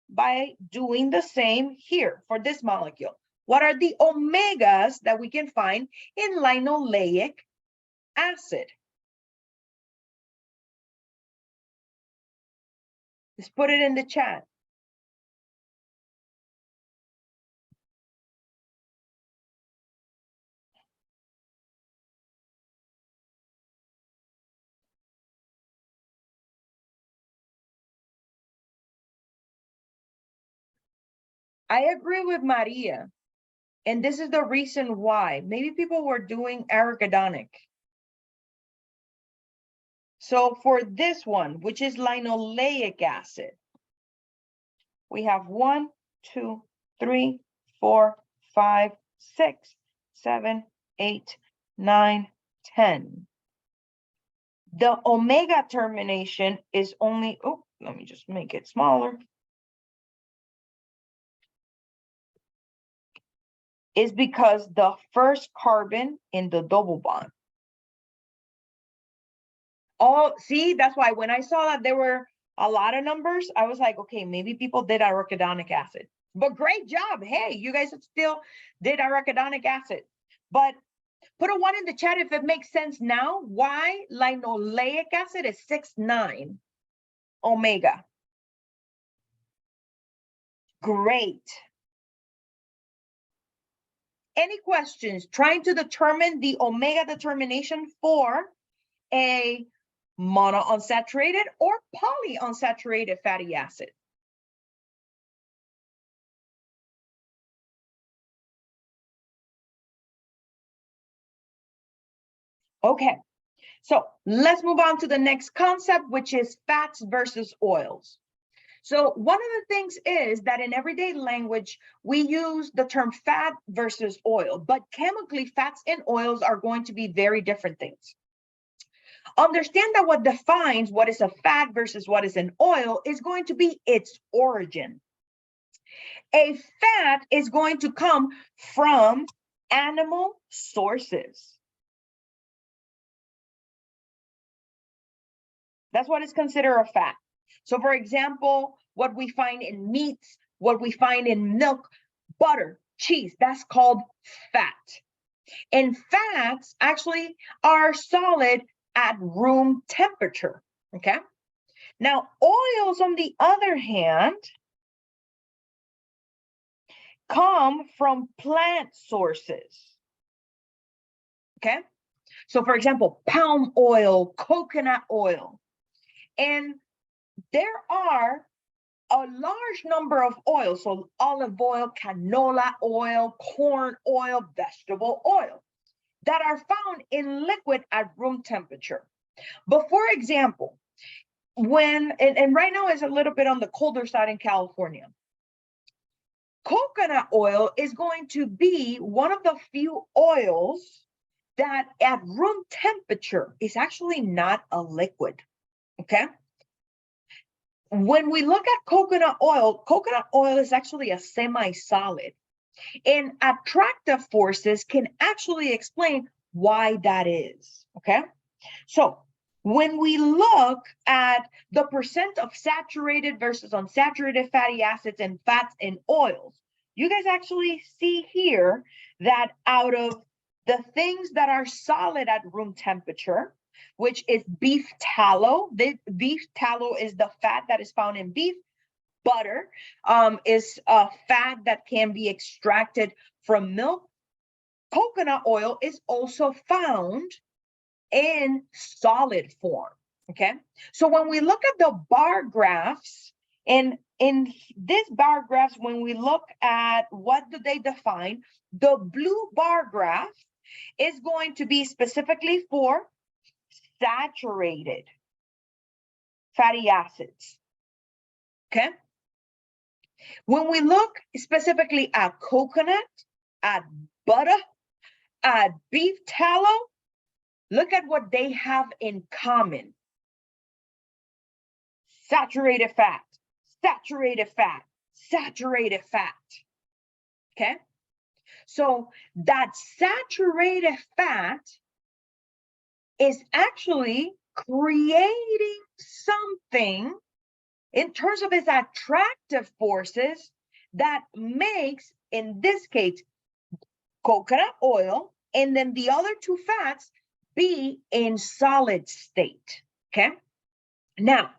by doing the same here for this molecule. What are the omegas that we can find in linoleic acid? Let's put it in the chat. I agree with Maria, and this is the reason why. Maybe people were doing arachidonic. So for this one, which is linoleic acid, we have 1, 2, 3, 4, 5, 6, 7, 8, 9, 10. The omega termination is only, oh, let me just make it smaller. Is because the first carbon in the double bond. Oh, see, that's why when I saw that there were a lot of numbers, I was like, okay, maybe people did arachidonic acid. But great job. Hey, you guys still did arachidonic acid. But put a 1 in the chat if it makes sense now. Why linoleic acid is 6,9 omega. Great. Any questions? Trying to determine the omega determination for a monounsaturated or polyunsaturated fatty acid. Okay, so let's move on to the next concept, which is fats versus oils. So one of the things is that in everyday language, we use the term fat versus oil, but chemically fats and oils are going to be very different things. Understand that what defines what is a fat versus what is an oil is going to be its origin. A fat is going to come from animal sources. That's what is considered a fat. So for example, what we find in meats, what we find in milk, butter, cheese, that's called fat. And fats actually are solid at room temperature, okay? Now, oils, on the other hand, come from plant sources, okay? So for example, palm oil, coconut oil, and there are a large number of oils, so olive oil, canola oil, corn oil, vegetable oil, that are found in liquid at room temperature. But for example, when, and right now is a little bit on the colder side in California, coconut oil is going to be one of the few oils that at room temperature is actually not a liquid, okay? When we look at coconut oil is actually a semi-solid, and attractive forces can actually explain why that is, okay? So when we look at the percent of saturated versus unsaturated fatty acids and fats and oils, you guys actually see here that out of the things that are solid at room temperature, which is beef tallow. The beef tallow is the fat that is found in beef. Butter is a fat that can be extracted from milk. Coconut oil is also found in solid form, okay? So when we look at the bar graphs, and in this bar graphs, when we look at what do they define, the blue bar graph is going to be specifically for saturated fatty acids, okay? When we look specifically at coconut, at butter, at beef tallow, look at what they have in common. Saturated fat, saturated fat, saturated fat. Okay? So that saturated fat is actually creating something in terms of its attractive forces that makes, in this case, coconut oil, and then the other two fats be in solid state, okay? Now,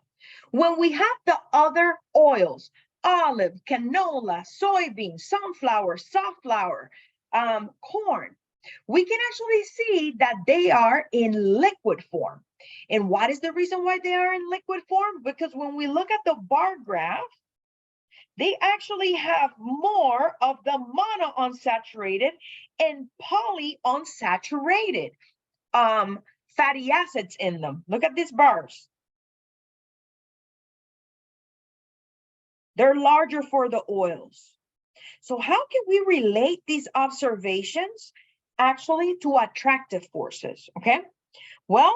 when we have the other oils, olive, canola, soybean, sunflower, safflower, corn, we can actually see that they are in liquid form. And what is the reason why they are in liquid form? Because when we look at the bar graph, they actually have more of the monounsaturated and polyunsaturated fatty acids in them. Look at these bars. They're larger for the oils. So how can we relate these observations actually to attractive forces, okay? Well,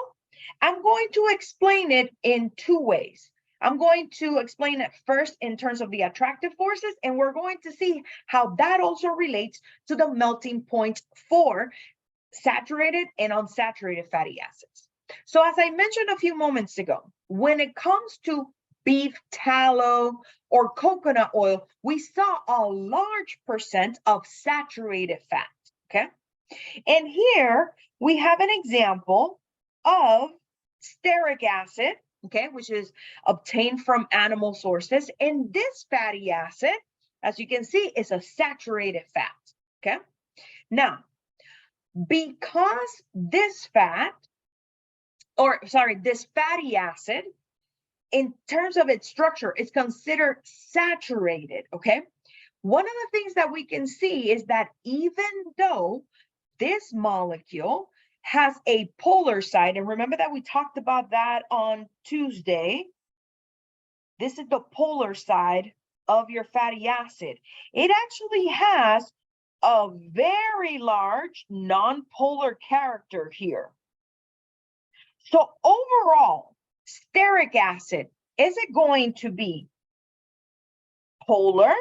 I'm going to explain it in two ways. I'm going to explain it first in terms of the attractive forces, and we're going to see how that also relates to the melting point for saturated and unsaturated fatty acids. So as I mentioned a few moments ago, when it comes to beef tallow or coconut oil, we saw a large percent of saturated fat, okay? And here we have an example of stearic acid, okay, which is obtained from animal sources. And this fatty acid, as you can see, is a saturated fat, okay? Now, because this fat, or sorry, this fatty acid, in terms of its structure, is considered saturated, okay? One of the things that we can see is that even though this molecule has a polar side, and remember that we talked about that on Tuesday, this is the polar side of your fatty acid. It actually has a very large non-polar character here. So overall, stearic acid, is it going to be polar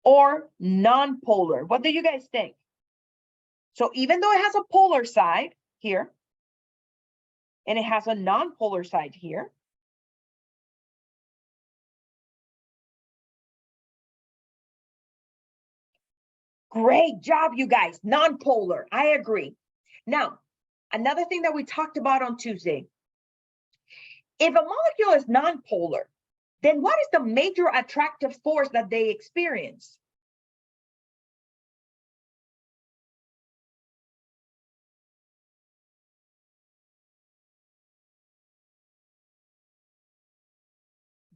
or non-polar? What do you guys think? So even though it has a polar side here, and it has a non-polar side here, great job, you guys, non-polar, I agree. Now, another thing that we talked about on Tuesday, if a molecule is non-polar, then what is the major attractive force that they experience?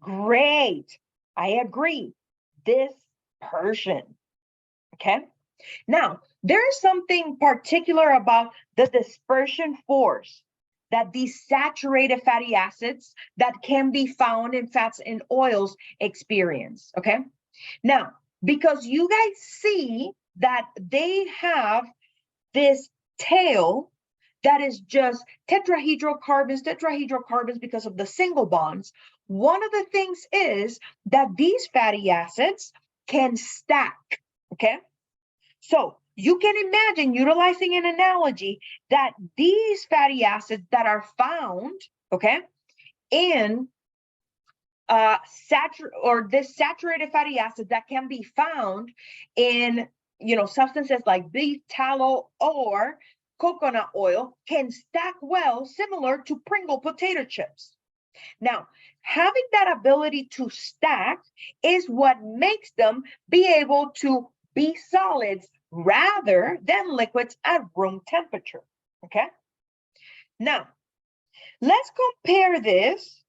Great, I agree, dispersion, okay? Now, there's something particular about the dispersion force that these saturated fatty acids that can be found in fats and oils experience, okay? Now, because you guys see that they have this tail that is just tetrahedrocarbons because of the single bonds, one of the things is that these fatty acids can stack, okay? So you can imagine, utilizing an analogy, that these fatty acids that are found, okay, in this saturated fatty acid that can be found in, substances like beef tallow or coconut oil, can stack well, similar to Pringle potato chips. Now, having that ability to stack is what makes them be able to be solids rather than liquids at room temperature, okay? Now, let's compare this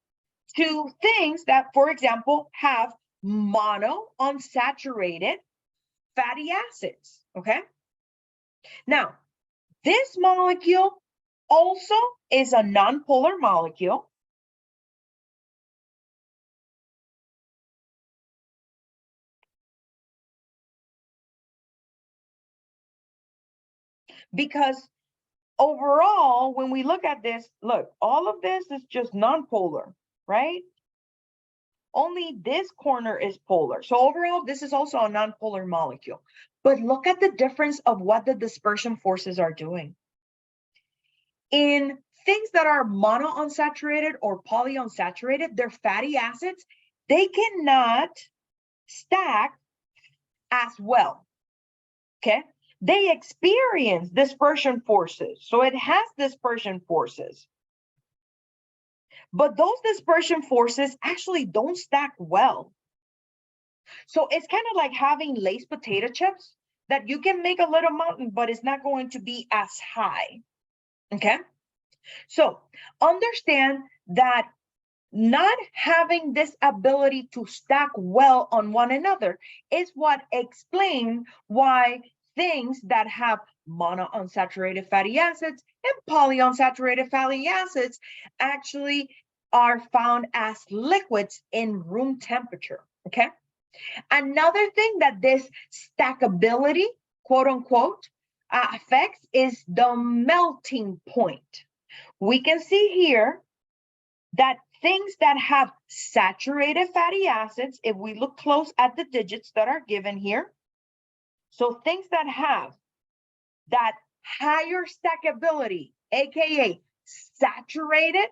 to things that, for example, have monounsaturated fatty acids, okay? Now, this molecule also is a nonpolar molecule. because overall, when we look at this, look, all of this is just nonpolar, right? Only this corner is polar. So overall, this is also a nonpolar molecule. But look at the difference of what the dispersion forces are doing. In things that are monounsaturated or polyunsaturated, they're fatty acids, they cannot stack as well, okay? They experience dispersion forces, so it has dispersion forces. But those dispersion forces actually don't stack well. So it's kind of like having Lay's potato chips that you can make a little mountain, but it's not going to be as high, okay? So understand that not having this ability to stack well on one another is what explains why things that have monounsaturated fatty acids and polyunsaturated fatty acids actually are found as liquids in room temperature, okay? Another thing that this stackability, quote unquote, affects is the melting point. We can see here that things that have saturated fatty acids, if we look close at the digits that are given here, so things that have that higher stackability, AKA saturated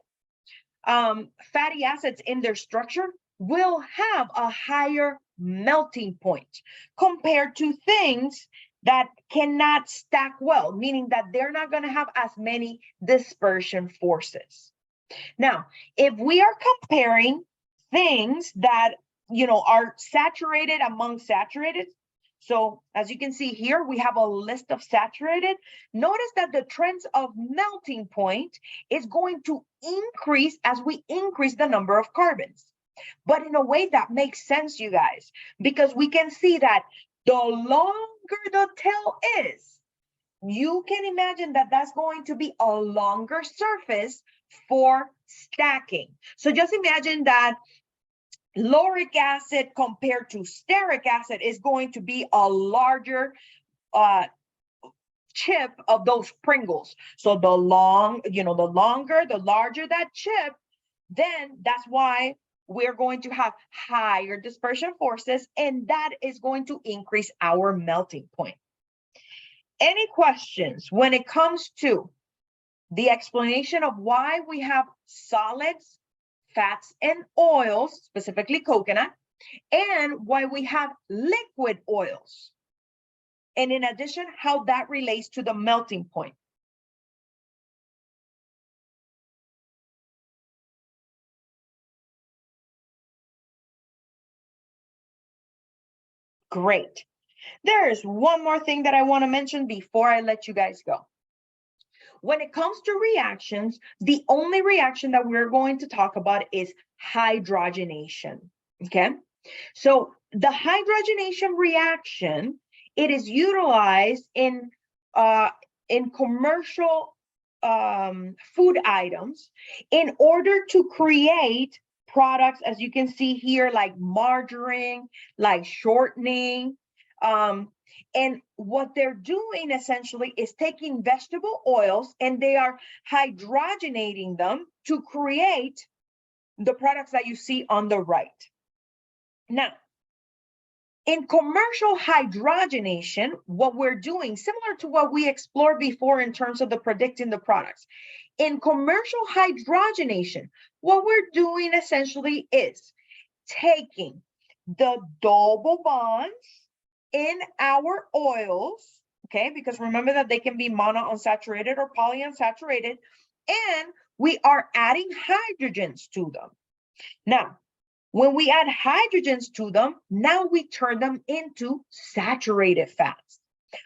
fatty acids in their structure, will have a higher melting point compared to things that cannot stack well, meaning that they're not going to have as many dispersion forces. Now, if we are comparing things that, you know, are saturated among saturated, so as you can see here, we have a list of saturated. Notice that the trends of melting point is going to increase as we increase the number of carbons. But in a way that makes sense, you guys, because we can see that the longer the tail is, you can imagine that that's going to be a longer surface for stacking. So just imagine that lauric acid compared to stearic acid is going to be a larger chip of those Pringles. So the longer the larger that chip, then that's why we're going to have higher dispersion forces, and that is going to increase our melting point. Any questions when it comes to the explanation of why we have solids, fats, and oils, specifically coconut, and why we have liquid oils? And in addition, how that relates to the melting point. Great. There's one more thing that I want to mention before I let you guys go. When it comes to reactions, the only reaction that we're going to talk about is hydrogenation, okay? So the hydrogenation reaction, it is utilized in commercial food items in order to create products, as you can see here, like margarine, like shortening. And what they're doing essentially is taking vegetable oils and they are hydrogenating them to create the products that you see on the right. Now, in commercial hydrogenation, what we're doing, similar to what we explored before in terms of the predicting the products, in commercial hydrogenation, what we're doing essentially is taking the double bonds in our oils, okay, because remember that they can be monounsaturated or polyunsaturated, and we are adding hydrogens to them. Now, when we add hydrogens to them, now we turn them into saturated fats.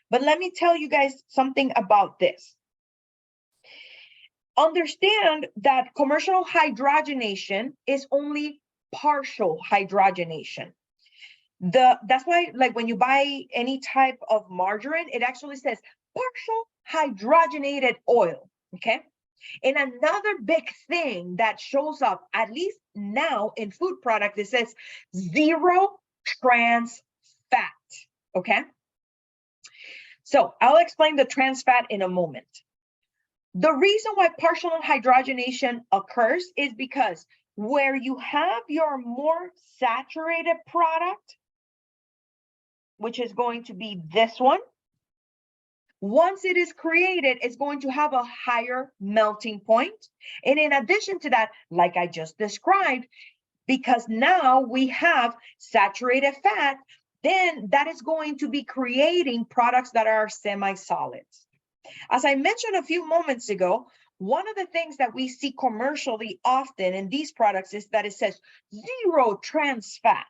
But let me tell you guys something about this. Understand that commercial hydrogenation is only partial hydrogenation. That's why, like, when you buy any type of margarine, it actually says partial hydrogenated oil, okay? And another big thing that shows up, at least now in food products, it says zero trans fat, okay? So I'll explain the trans fat in a moment. The reason why partial hydrogenation occurs is because where you have your more saturated product, which is going to be this one, once it is created, it's going to have a higher melting point. And in addition to that, like I just described, because now we have saturated fat, then that is going to be creating products that are semi-solids. As I mentioned a few moments ago, one of the things that we see commercially often in these products is that it says 0 trans fat.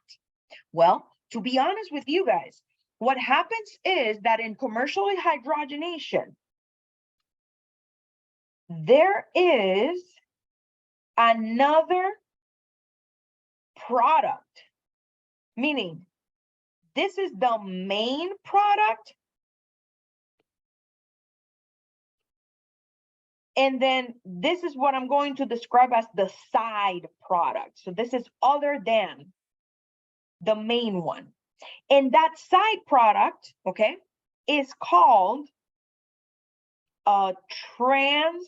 Well, to be honest with you guys, what happens is that in commercial hydrogenation, there is another product, meaning this is the main product, and then this is what I'm going to describe as the side product. So this is other than the main one. And that side product, okay, is called a trans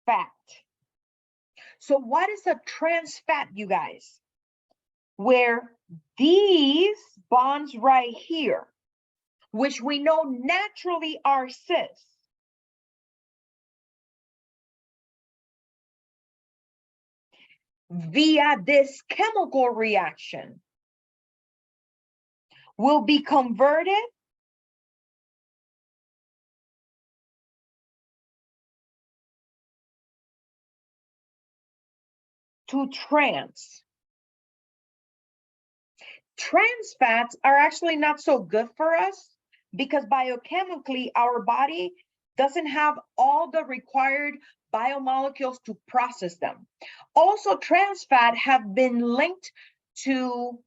fat. So what is a trans fat, you guys? Where these bonds right here, which we know naturally are cis, via this chemical reaction, will be converted to trans. Trans fats are actually not so good for us because biochemically our body doesn't have all the required biomolecules to process them. Also, trans fat have been linked to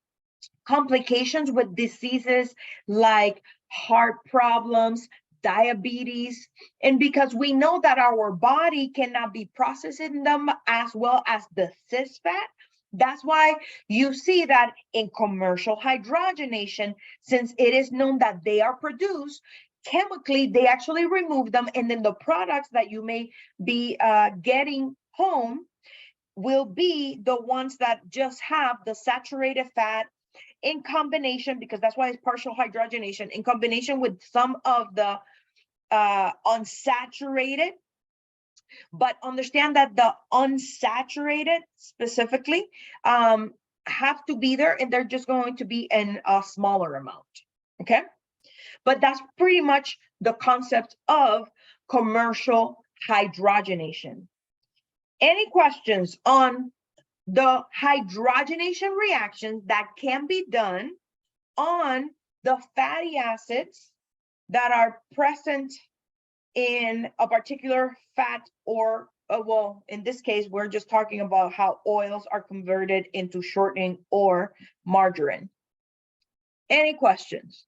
complications with diseases like heart problems, diabetes, and because we know that our body cannot be processing them as well as the cis fat, that's why you see that in commercial hydrogenation, since it is known that they are produced chemically, they actually remove them, and then the products that you may be getting home will be the ones that just have the saturated fat in combination, because that's why it's partial hydrogenation, in combination with some of the unsaturated. But understand that the unsaturated specifically have to be there, and they're just going to be in a smaller amount, okay? But that's pretty much the concept of commercial hydrogenation. Any questions on the hydrogenation reactions that can be done on the fatty acids that are present in a particular fat, or well, in this case, we're just talking about how oils are converted into shortening or margarine. Any questions?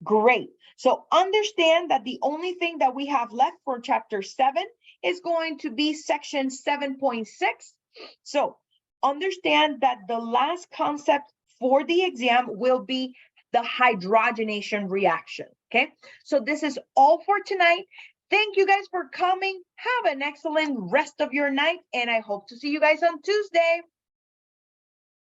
Great. So understand that the only thing that we have left for chapter 7 is going to be section 7.6. So understand that the last concept for the exam will be the hydrogenation reaction, okay? So this is all for tonight. Thank you guys for coming. Have an excellent rest of your night, and I hope to see you guys on Tuesday.